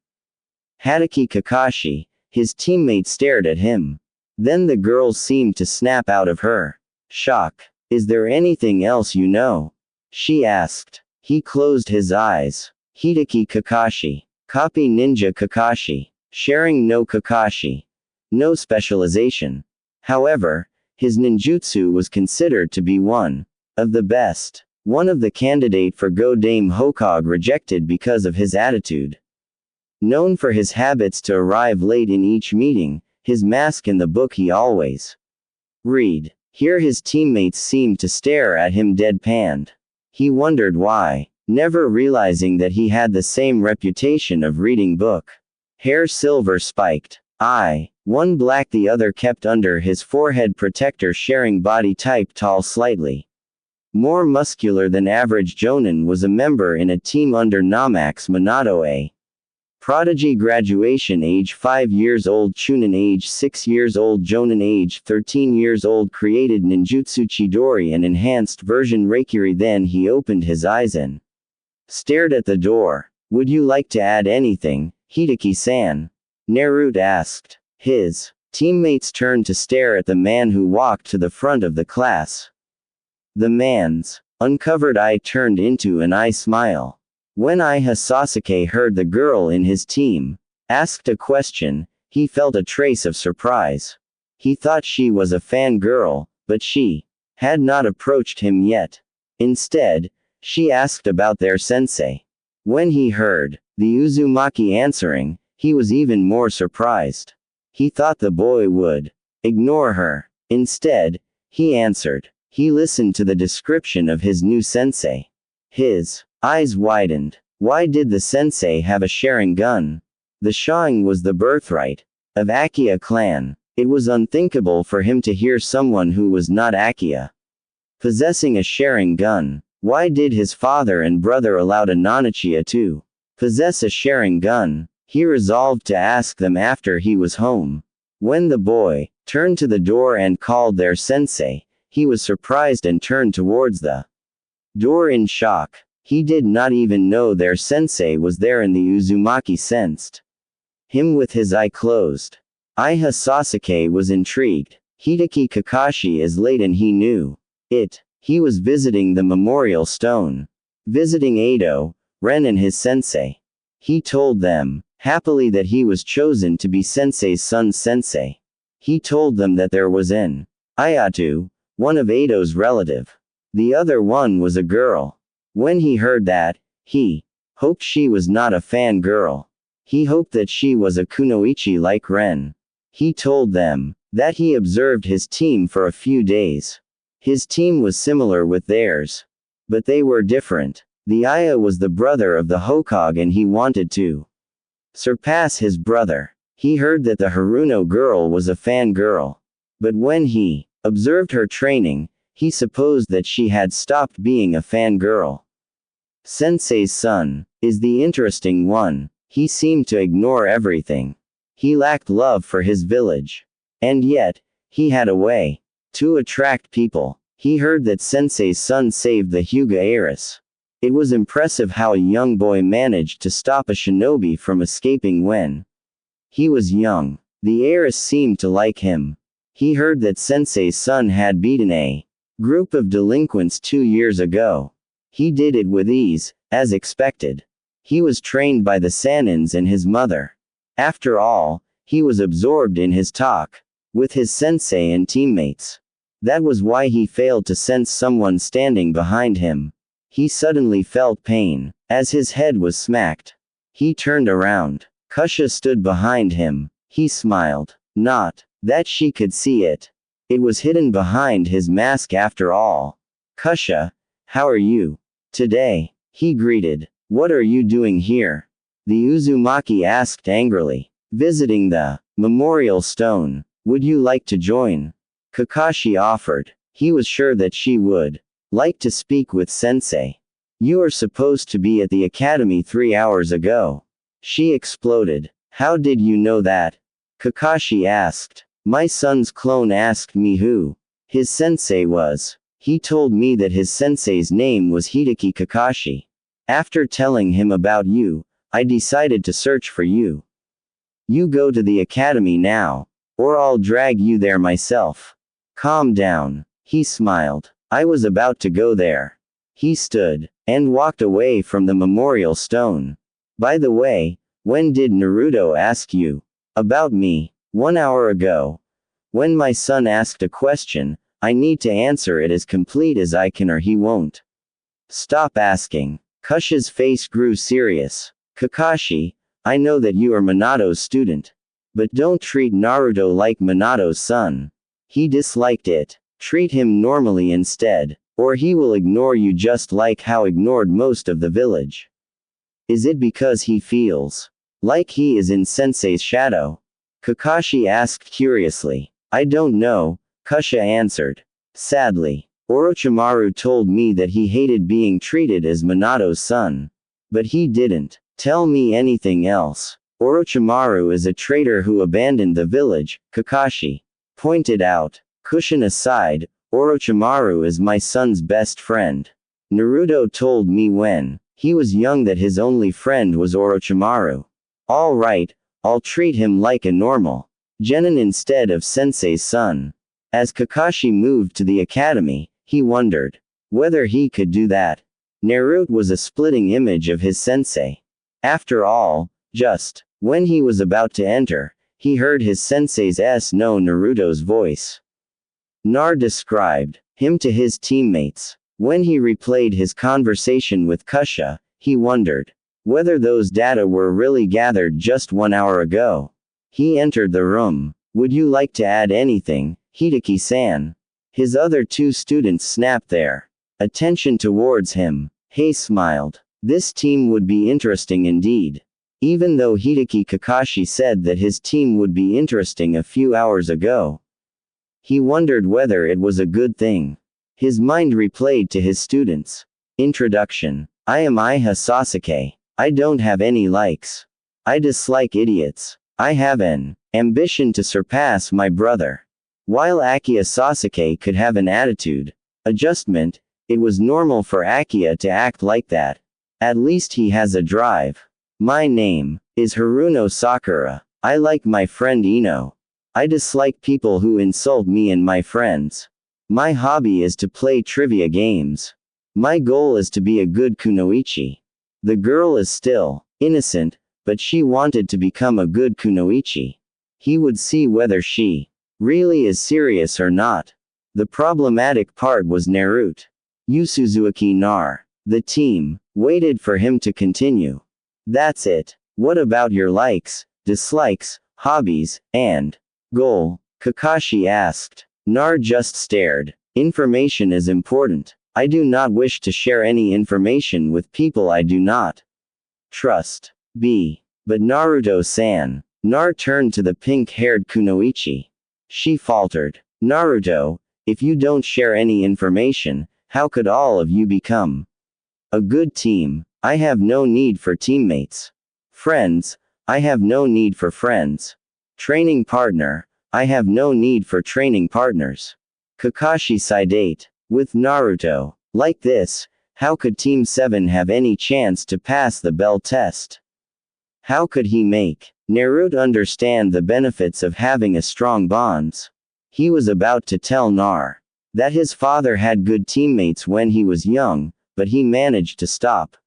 Hatake Kakashi, his teammate stared at him. Then the girls seemed to snap out of her shock. Is there anything else you know? She asked. He closed his eyes. Hitaki Kakashi. Copy Ninja Kakashi. Sharing no Kakashi. No specialization. However, his ninjutsu was considered to be one of the best. One of the candidate for Go Dame Hokage rejected because of his attitude. Known for his habits to arrive late in each meeting, his mask in the book he always read. Here his teammates seemed to stare at him deadpanned. He wondered why, never realizing that he had the same reputation of reading book. Hair silver spiked. One black, the other kept under his forehead protector, sharing body type tall, slightly more muscular than average jonin, was a member in a team under Namax Minato A. Prodigy, graduation age 5 years old, Chunin age 6 years old, Jonin age 13 years old, created ninjutsu Chidori and enhanced version Reikiri. Then he opened his eyes and stared at the door. Would you like to add anything, Hitaki-san? Naruto asked. His teammates turned to stare at the man who walked to the front of the class. The man's uncovered eye turned into an eye smile. When Sasuke heard the girl in his team asked a question, he felt a trace of surprise. He thought she was a fangirl, but she had not approached him yet. Instead, she asked about their sensei. When he heard the Uzumaki answering, he was even more surprised. He thought the boy would ignore her. Instead, he answered. He listened to the description of his new sensei. His eyes widened. Why did the sensei have a Sharingan? The Sharingan was the birthright of Akiya clan. It was unthinkable for him to hear someone who was not Akiya possessing a Sharingan. Why did his father and brother allow Nanachiya to possess a Sharingan? He resolved to ask them after he was home. When the boy turned to the door and called their sensei, he was surprised and turned towards the door in shock. He did not even know their sensei was there, and the Uzumaki sensed him with his eye closed. Sasuke was intrigued. Hitaki Kakashi is late and he knew it. He was visiting the memorial stone. Visiting Edo, Ren and his sensei. He told them happily that he was chosen to be sensei's son's sensei. He told them that there was an Ayatu, one of Edo's relative. The other one was a girl. When he heard that, he hoped she was not a fangirl. He hoped that she was a kunoichi like Ren. He told them that he observed his team for a few days. His team was similar with theirs. But they were different. The Aya was the brother of the Hokage and he wanted to surpass his brother. He heard that the Haruno girl was a fangirl. But when he observed her training, he supposed that she had stopped being a fangirl. Sensei's son is the interesting one. He seemed to ignore everything. He lacked love for his village. And yet, he had a way to attract people. He heard that Sensei's son saved the Hyuga heiress. It was impressive how a young boy managed to stop a shinobi from escaping when he was young. The heiress seemed to like him. He heard that Sensei's son had beaten a group of delinquents 2 years ago. He did it with ease, as expected. He was trained by the Sanins and his mother. After all, he was absorbed in his talk with his sensei and teammates. That was why he failed to sense someone standing behind him. He suddenly felt pain as his head was smacked. He turned around. Kusha stood behind him. He smiled. Not that she could see it. It was hidden behind his mask after all. Kusha, how are you today? He greeted. What are you doing here? The Uzumaki asked angrily. Visiting the memorial stone. Would you like to join? Kakashi offered. He was sure that she would like to speak with Sensei. You are supposed to be at the academy 3 hours ago. She exploded. How did you know that? Kakashi asked. My son's clone asked me who his sensei was. He told me that his sensei's name was Hideki Kakashi. After telling him about you, I decided to search for you. You go to the academy now, or I'll drag you there myself. Calm down. He smiled. I was about to go there. He stood and walked away from the memorial stone. By the way, when did Naruto ask you about me? 1 hour ago. When my son asked a question, I need to answer it as complete as I can or he won't. Stop asking. Kusha's face grew serious. Kakashi, I know that you are Minato's student. But don't treat Naruto like Minato's son. He disliked it. Treat him normally instead, or he will ignore you just like how ignored most of the village. Is it because he feels like he is in Sensei's shadow? Kakashi asked curiously. I don't know, Kusha answered. Sadly, Orochimaru told me that he hated being treated as Minato's son. But he didn't tell me anything else. Orochimaru is a traitor who abandoned the village, Kakashi pointed out. Cushion aside, Orochimaru is my son's best friend. Naruto told me when he was young that his only friend was Orochimaru. All right, I'll treat him like a normal genin instead of Sensei's son. As Kakashi moved to the academy, he wondered whether he could do that. Naruto was a splitting image of his sensei. After all, just when he was about to enter, he heard his sensei's know Naruto's voice. Nar described him to his teammates. When he replayed his conversation with Kusha, he wondered whether those data were really gathered just 1 hour ago. He entered the room. Would you like to add anything, Hideki-san? His other 2 students snapped their attention towards him. He smiled. This team would be interesting indeed. Even though Hideki Kakashi said that his team would be interesting a few hours ago, he wondered whether it was a good thing. His mind replayed to his students. Introduction. I am Iha Sasuke. I don't have any likes. I dislike idiots. I have an ambition to surpass my brother. While Akiya Sasuke could have an attitude adjustment, it was normal for Akiya to act like that. At least he has a drive. My name is Haruno Sakura. I like my friend Ino. I dislike people who insult me and my friends. My hobby is to play trivia games. My goal is to be a good kunoichi. The girl is still innocent, but she wanted to become a good kunoichi. He would see whether she really is serious or not. The problematic part was Naruto. Suzuki Nar. The team waited for him to continue. That's it. What about your likes, dislikes, hobbies, and goal? Kakashi asked. Nar just stared. Information is important. I do not wish to share any information with people I do not trust. But Naruto-san. Nar turned to the pink-haired kunoichi. She faltered. Naruto, if you don't share any information, how could all of you become a good team? I have no need for teammates. Friends, I have no need for friends. Training partner, I have no need for training partners. Kakashi sidate. With Naruto like this, how could Team 7 have any chance to pass the Bell test? How could he make Naruto understand the benefits of having a strong bonds? He was about to tell Nar that his father had good teammates when he was young, but he managed to stop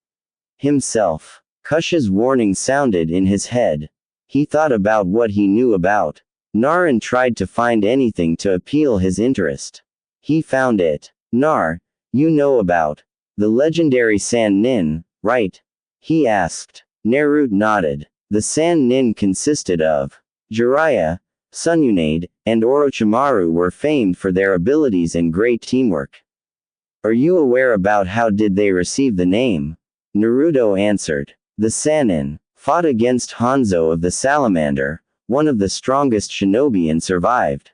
himself. Kusha's warning sounded in his head. He thought about what he knew about Nar and tried to find anything to appeal his interest. He found it. Nar, you know about the legendary Sannin, right? He asked. Naruto nodded. The Sannin consisted of Jiraiya, Tsunade, and Orochimaru were famed for their abilities and great teamwork. Are you aware about how did they receive the name? Naruto answered. The Sannin fought against Hanzo of the Salamander, one of the strongest shinobi, and survived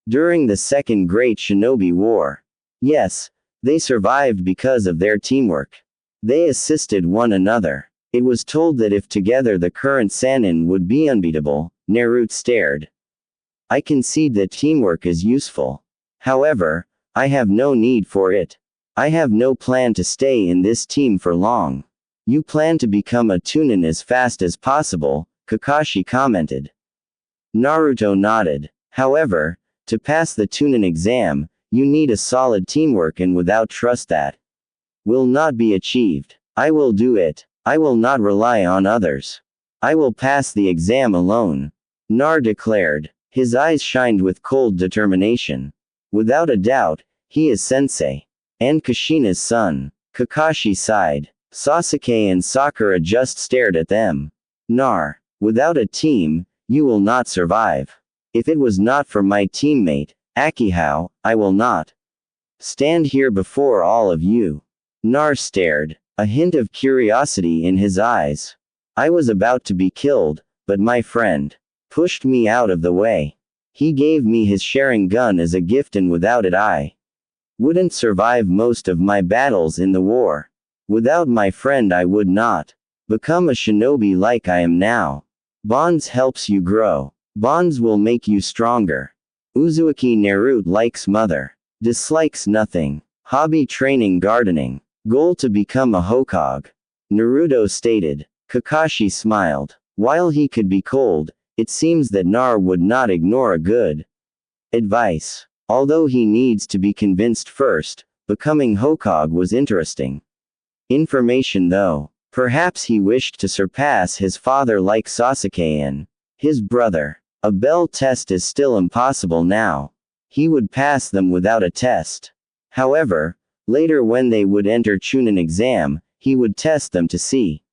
during the Second Great Shinobi War. Yes, they survived because of their teamwork. They assisted one another. It was told that if together the current Sannin would be unbeatable. Naruto stared. I concede that teamwork is useful. However, I have no need for it. I have no plan to stay in this team for long. You plan to become a Chunin as fast as possible, Kakashi commented. Naruto nodded. However, to pass the Chunin exam, you need a solid teamwork, and without trust that will not be achieved. I will do it. I will not rely on others. I will pass the exam alone, Nar declared. His eyes shined with cold determination. Without a doubt, he is sensei. And Kushina's son. Kakashi sighed. Sasuke and Sakura just stared at them. Nar, without a team, you will not survive. If it was not for my teammate, Akihao, I will not stand here before all of you. Nar stared, a hint of curiosity in his eyes. I was about to be killed, but my friend pushed me out of the way. He gave me his Sharingan as a gift, and without it I wouldn't survive most of my battles in the war. Without my friend I would not become a shinobi like I am now. Bonds helps you grow. Bonds will make you stronger. Uzumaki Naruto likes mother. Dislikes nothing. Hobby training, gardening. Goal to become a Hokage. Naruto stated. Kakashi smiled. While he could be cold, it seems that Nar would not ignore a good advice. Although he needs to be convinced first, becoming Hokage was interesting information though. Perhaps he wished to surpass his father like Sasuke and his brother. A bell test is still impossible now. He would pass them without a test. However, later when they would enter Chunin exam, he would test them to see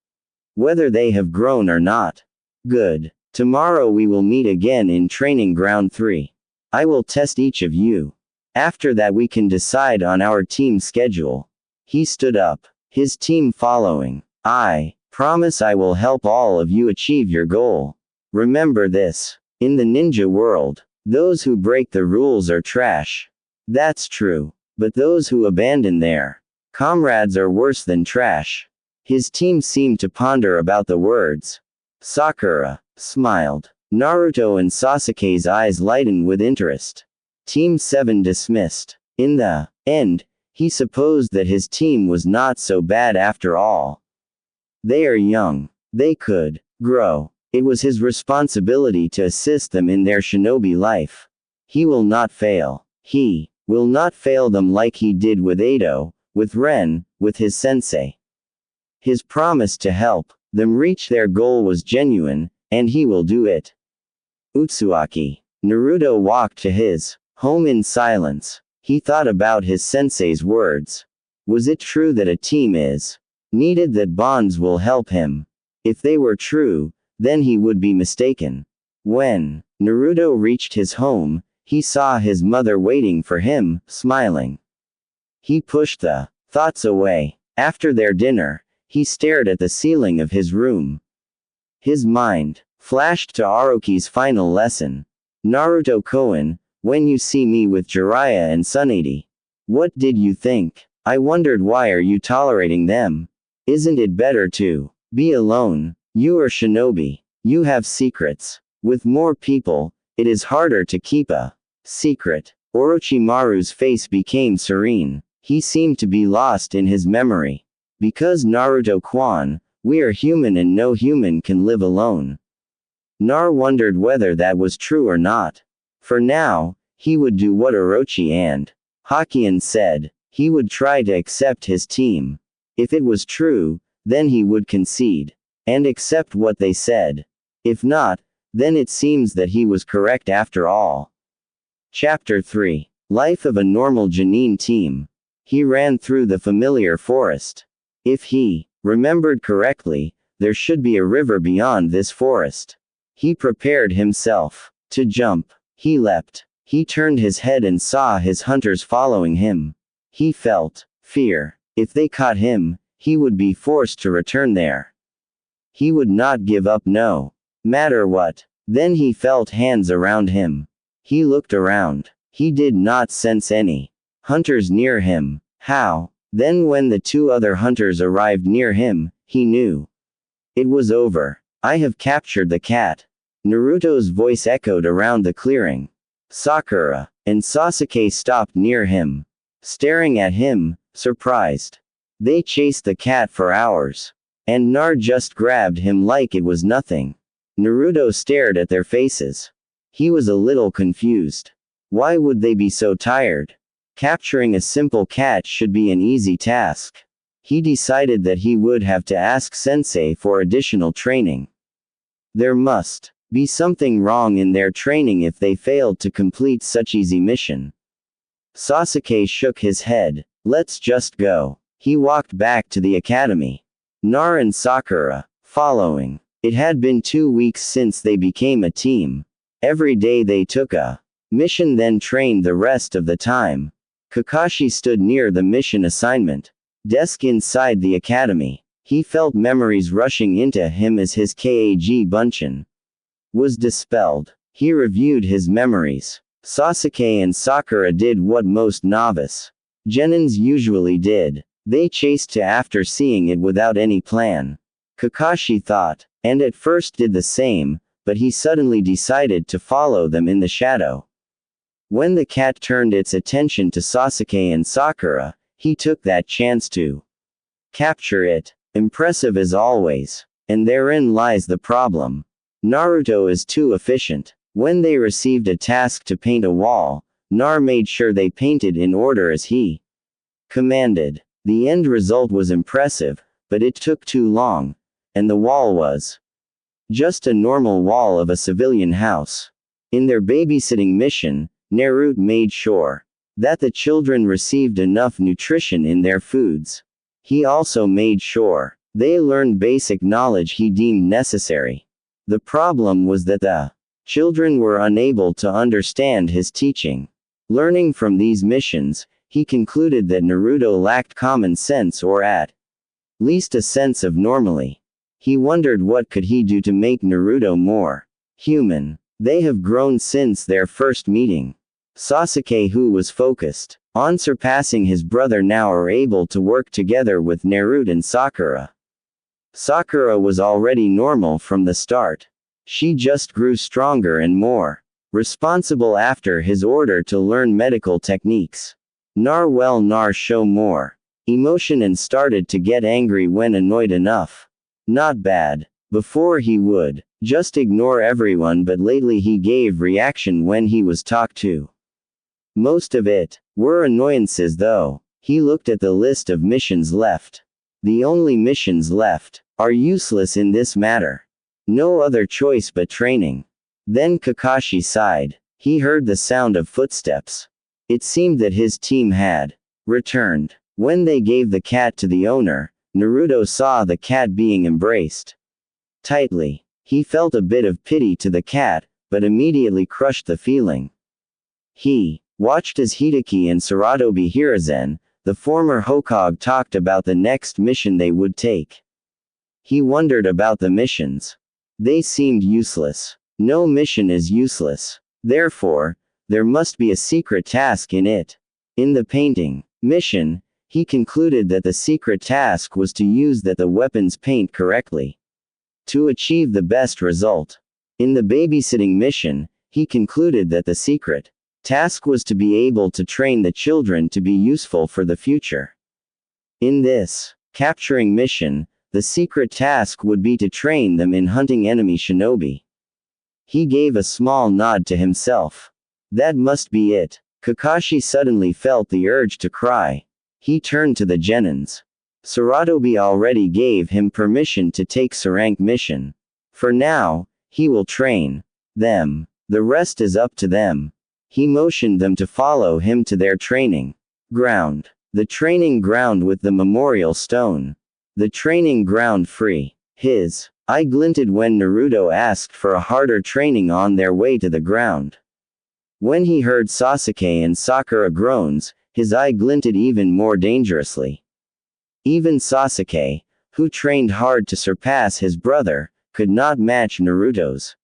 whether they have grown or not. Good. Tomorrow we will meet again in training ground 3. I will test each of you. After that we can decide on our team schedule. He stood up. His team following. I promise I will help all of you achieve your goal. Remember this. In the ninja world, those who break the rules are trash. That's true. But those who abandon their comrades are worse than trash. His team seemed to ponder about the words. Sakura smiled. Naruto and Sasuke's eyes lightened with interest. Team 7 dismissed. In the end, he supposed that his team was not so bad after all. They are young. They could grow. It was his responsibility to assist them in their shinobi life. He will not fail. He will not fail them like he did with Edo, with Ren, with his sensei. His promise to help them reach their goal was genuine, and he will do it. Utsuaki. Naruto walked to his home in silence. He thought about his sensei's words. Was it true that a team is needed, that bonds will help him? If they were true, then he would be mistaken. When Naruto reached his home, he saw his mother waiting for him, smiling. He pushed the thoughts away. After their dinner, he stared at the ceiling of his room. His mind flashed to Aruki's final lesson. Naruto Koen, when you see me with Jiraiya and Tsunade, what did you think? I wondered, why are you tolerating them? Isn't it better to be alone? You are shinobi. You have secrets. With more people, it is harder to keep a secret. Orochimaru's face became serene. He seemed to be lost in his memory. Because Naruto-kwan, we are human and no human can live alone. Nar wondered whether that was true or not. For now, he would do what Orochi and Hakian said. He would try to accept his team. If it was true, then he would concede and accept what they said. If not, then it seems that he was correct after all. Chapter 3. Life of a normal Jonin team. He ran through the familiar forest. If he remembered correctly, there should be a river beyond this forest. He prepared himself to jump. He leapt. He turned his head and saw his hunters following him. He felt fear. If they caught him, he would be forced to return there. He would not give up, no matter what. Then he felt hands around him. He looked around. He did not sense any hunters near him. How? Then when the two other hunters arrived near him, he knew it was over. I have captured the cat. Naruto's voice echoed around the clearing. Sakura and Sasuke stopped near him, staring at him, surprised. They chased the cat for hours. And Nar just grabbed him like it was nothing. Naruto stared at their faces. He was a little confused. Why would they be so tired? Capturing a simple cat should be an easy task. He decided that he would have to ask Sensei for additional training. There must be something wrong in their training if they failed to complete such easy mission. Sasuke shook his head. Let's just go. He walked back to the academy. Nar and Sakura, following. It had been 2 weeks since they became a team. Every day they took a mission, then trained the rest of the time. Kakashi stood near the mission assignment desk inside the academy. He felt memories rushing into him as his Kag Bunshin was dispelled. He reviewed his memories. Sasuke and Sakura did what most novice genins usually did. They chased to after seeing it without any plan. Kakashi thought, and at first did the same, but he suddenly decided to follow them in the shadow. When the cat turned its attention to Sasuke and Sakura, he took that chance to capture it. Impressive as always. And therein lies the problem. Naruto is too efficient. When they received a task to paint a wall, Nar made sure they painted in order as he commanded. The end result was impressive, but it took too long, and the wall was just a normal wall of a civilian house. In their babysitting mission, Naruto made sure that the children received enough nutrition in their foods. He also made sure they learned basic knowledge he deemed necessary. The problem was that the children were unable to understand his teaching. Learning from these missions, he concluded that Naruto lacked common sense or at least a sense of normality. He wondered what could he do to make Naruto more human. They have grown since their first meeting. Sasuke, who was focused on surpassing his brother, now are able to work together with Naruto and Sakura. Sakura was already normal from the start. She just grew stronger and more responsible after his order to learn medical techniques. Nar show more emotion and started to get angry when annoyed enough. Not bad. Before he would just ignore everyone, but lately he gave reaction when he was talked to. Most of it were annoyances though. He looked at the list of missions left. The only missions left are useless in this matter. No other choice but training. Then Kakashi sighed. He heard the sound of footsteps. It seemed that his team had returned. When they gave the cat to the owner, Naruto saw the cat being embraced tightly. He felt a bit of pity to the cat, but immediately crushed the feeling. He watched as Hideki and Saratobi Hiruzen, the former Hokage, talked about the next mission they would take. He wondered about the missions. They seemed useless. No mission is useless. Therefore, there must be a secret task in it. In the painting mission, he concluded that the secret task was to use the weapons paint correctly to achieve the best result. In the babysitting mission, he concluded that the secret task was to be able to train the children to be useful for the future. In this capturing mission, the secret task would be to train them in hunting enemy shinobi. He gave a small nod to himself. That must be it. Kakashi suddenly felt the urge to cry. He turned to the genins. Saratobi already gave him permission to take Sarank mission. For now, he will train them. The rest is up to them. He motioned them to follow him to their training ground. The training ground with the memorial stone. The training ground free. His eye glinted when Naruto asked for a harder training on their way to the ground. When he heard Sasuke and Sakura groans, his eye glinted even more dangerously. Even Sasuke, who trained hard to surpass his brother, could not match Naruto's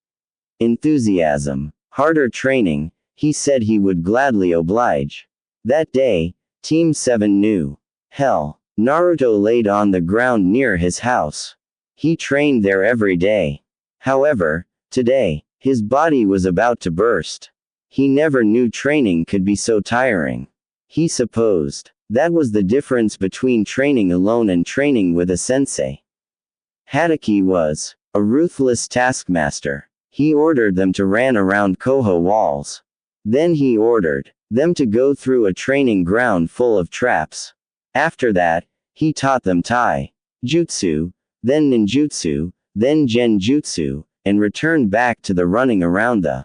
enthusiasm. Harder training, he said he would gladly oblige. That day, Team 7 knew. Hell, Naruto laid on the ground near his house. He trained there every day. However, today, His body was about to burst. He never knew training could be so tiring. He supposed that was the difference between training alone and training with a sensei. Hatake was a ruthless taskmaster. He ordered them to run around Koho walls. Then he ordered them to go through a training ground full of traps. After that, he taught them Tai Jutsu, then Ninjutsu, then Genjutsu, and returned back to the running around the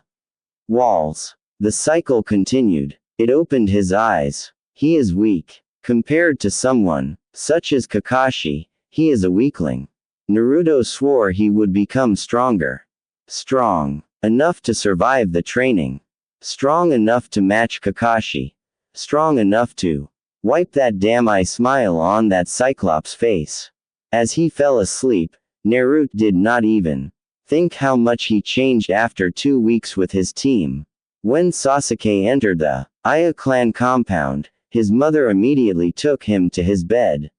walls. The cycle continued. It opened his eyes. He is weak. Compared to someone such as Kakashi, he is a weakling. Naruto swore he would become stronger. Strong enough to survive the training. Strong enough to match Kakashi. Strong enough to wipe that damn eye smile on that Cyclops face. As he fell asleep, Naruto did not even think how much he changed after 2 weeks with his team. When Sasuke entered the Aya clan compound, his mother immediately took him to his bed.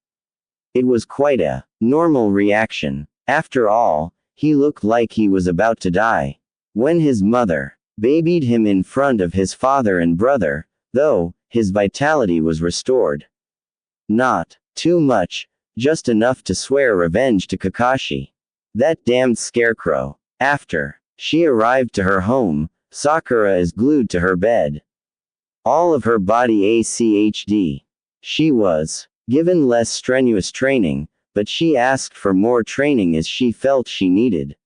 It was quite a normal reaction. After all, he looked like he was about to die. When his mother babied him in front of his father and brother, though, his vitality was restored. Not too much, just enough to swear revenge to Kakashi. That damned scarecrow. After she arrived to her home, Sakura is glued to her bed. All of her body ACHD. She was given less strenuous training, but she asked for more training as she felt she needed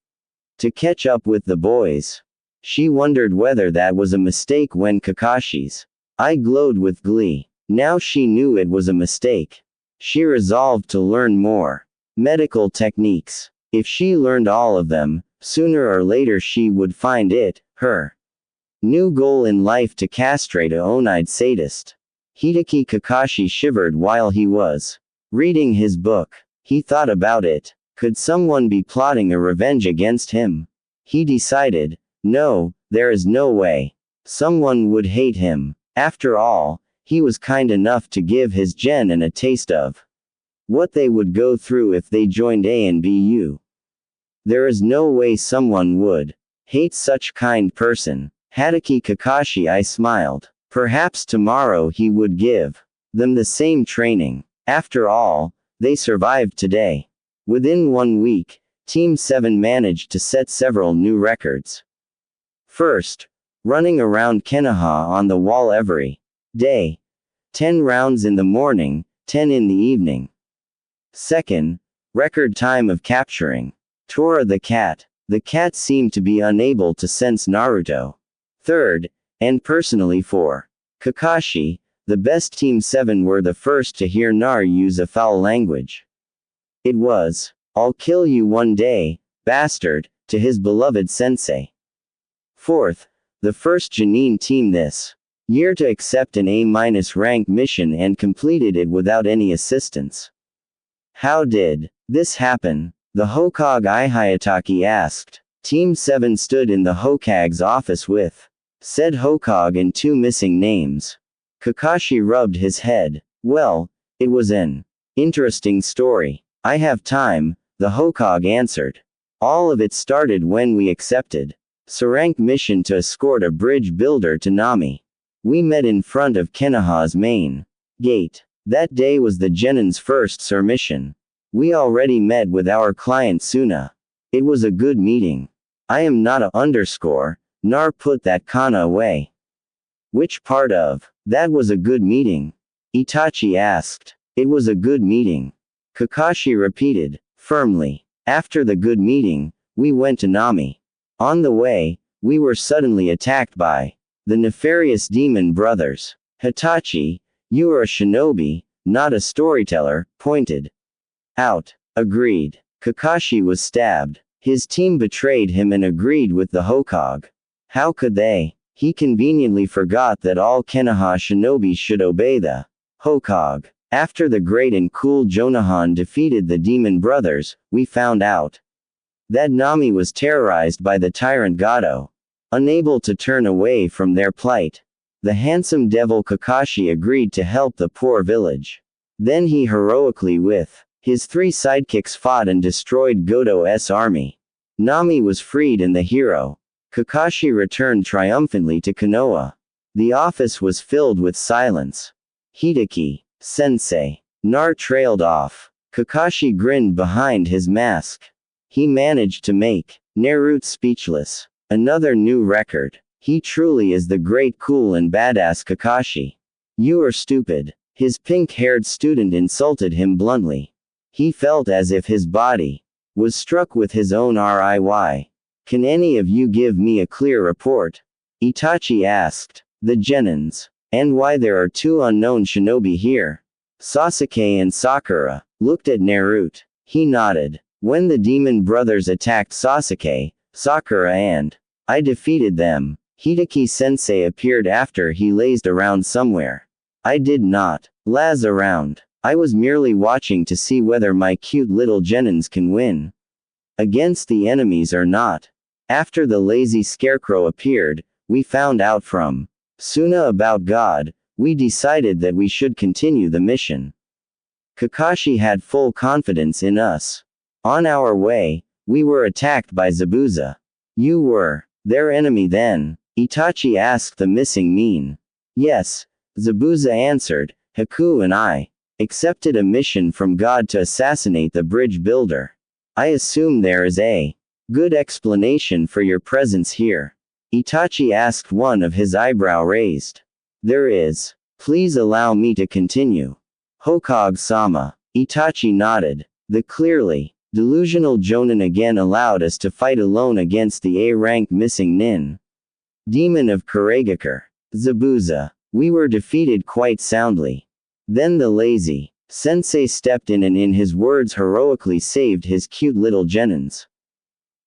to catch up with the boys. She wondered whether that was a mistake when Kakashi's eye glowed with glee. Now she knew it was a mistake. She resolved to learn more medical techniques. If she learned all of them, sooner or later she would find it her new goal in life to castrate a one-eyed sadist. Hideki Kakashi shivered while he was reading his book. He thought about it. Could someone be plotting a revenge against him? He decided, no, there is no way. Someone would hate him. After all, he was kind enough to give his genin a taste of what they would go through if they joined A and BU. There is no way someone would hate such kind person. Hatake Kakashi I smiled. Perhaps tomorrow he would give them the same training. After all, they survived today. Within 1 week, Team 7 managed to set several new records. First, running around Konoha on the wall every day. 10 rounds in the morning, 10 in the evening. Second, record time of capturing Tora the cat. The cat seemed to be unable to sense Naruto. Third, and personally for Kakashi, the best Team 7 were the first to hear Naruto use a foul language. It was, "I'll kill you one day, bastard," to his beloved sensei. Fourth, the first Jonin team this year to accept an A- rank mission and completed it without any assistance. How did this happen? The Hokage Hayataki asked. Team 7 stood in the Hokage's office with said Hokage and 2 missing names. Kakashi rubbed his head. Well, it was an interesting story. I have time, the Hokage answered. All of it started when we accepted Sarank mission to escort a bridge builder to Nami. We met in front of Konoha's main gate. That day was the Genin's first Sur mission. We already met with our client Suna. It was a good meeting. I am not a underscore. Nar put that kana away. Which part of that was a good meeting? Itachi asked. It was a good meeting. Kakashi repeated, firmly. After the good meeting, we went to Nami. On the way, we were suddenly attacked by the nefarious demon brothers. Hitachi, you are a shinobi, not a storyteller, pointed out. Agreed. Kakashi was stabbed. His team betrayed him and agreed with the Hokage. How could they? He conveniently forgot that all Konoha shinobi should obey the Hokage. After the great and cool Jonahan defeated the demon brothers, we found out that Nami was terrorized by the tyrant Gato. Unable to turn away from their plight, the handsome devil Kakashi agreed to help the poor village. Then he heroically with his 3 sidekicks fought and destroyed Goto's army. Nami was freed and the hero Kakashi returned triumphantly to Konoha. The office was filled with silence. Hideki, sensei. Nar trailed off. Kakashi grinned behind his mask. He managed to make Naruto speechless. Another new record. He truly is the great cool and badass Kakashi. You are stupid. His pink-haired student insulted him bluntly. He felt as if his body was struck with his own riy. Can any of you give me a clear report? Itachi asked. The Genins. And why there are two unknown shinobi here? Sasuke and Sakura looked at Naruto. He nodded. When the demon brothers attacked Sasuke, Sakura and I defeated them. Hideki-sensei appeared after he lazed around somewhere. I did not laze around. I was merely watching to see whether my cute little Genins can win against the enemies or not. After the lazy scarecrow appeared, we found out from Suna about God. We decided that we should continue the mission. Kakashi had full confidence in us. On our way, we were attacked by Zabuza. You were their enemy then? Itachi asked the missing mean. Yes, Zabuza answered. Haku and I accepted a mission from God to assassinate the bridge builder. I assume there is a good explanation for your presence here. Itachi asked, one of his eyebrow raised. There is. Please allow me to continue. Hokage-sama. Itachi nodded. The clearly delusional Jonin again allowed us to fight alone against the A-rank missing nin. Demon of Kuragakure. Zabuza. We were defeated quite soundly. Then the lazy sensei stepped in and in his words heroically saved his cute little Genins.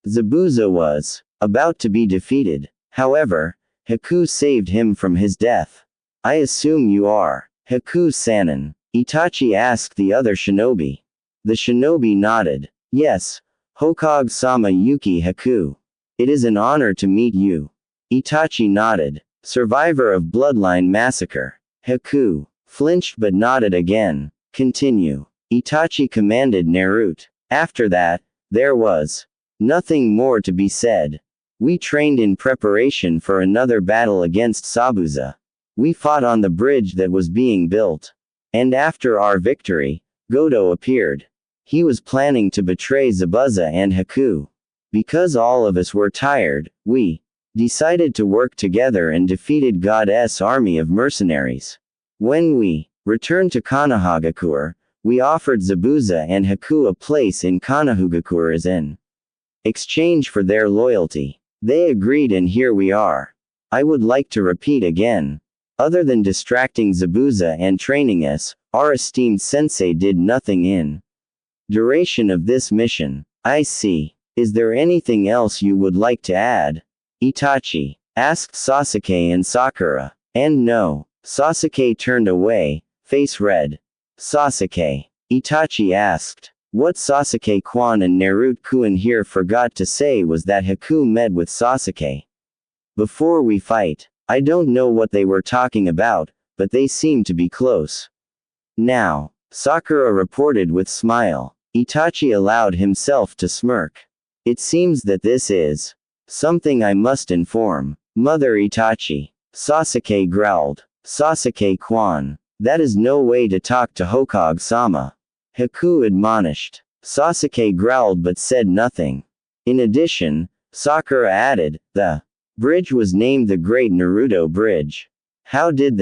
Zabuza was about to be defeated. However, Haku saved him from his death. I assume you are Haku-sanin? Itachi asked the other shinobi. The shinobi nodded. Yes, Hokage-sama Yuki Haku. It is an honor to meet you. Itachi nodded. Survivor of Bloodline Massacre. Haku flinched but nodded again. Continue. Itachi commanded Naruto. After that, there was nothing more to be said. We trained in preparation for another battle against Zabuza. We fought on the bridge that was being built. And after our victory, Goto appeared. He was planning to betray Zabuza and Haku. Because all of us were tired, we decided to work together and defeated God's army of mercenaries. When we returned to Konohagakure, we offered Zabuza and Haku a place in Konohagakure as in exchange for their loyalty. They agreed and here we are. I would like to repeat again. Other than distracting Zabuza and training us, our esteemed sensei did nothing in duration of this mission. I see. Is there anything else you would like to add? Itachi asked Sasuke and Sakura. And no. Sasuke turned away, face red. Sasuke. Itachi asked. What Sasuke-kwan and Naruto-kun here forgot to say was that Haku met with Sasuke before we fight. I don't know what they were talking about, but they seem to be close. Now, Sakura reported with smile. Itachi allowed himself to smirk. It seems that this is something I must inform Mother Itachi. Sasuke growled. Sasuke-kwan. That is no way to talk to Hokage-sama. Haku admonished. Sasuke growled but said nothing. In addition, Sakura added, the bridge was named the Great Naruto Bridge. How did that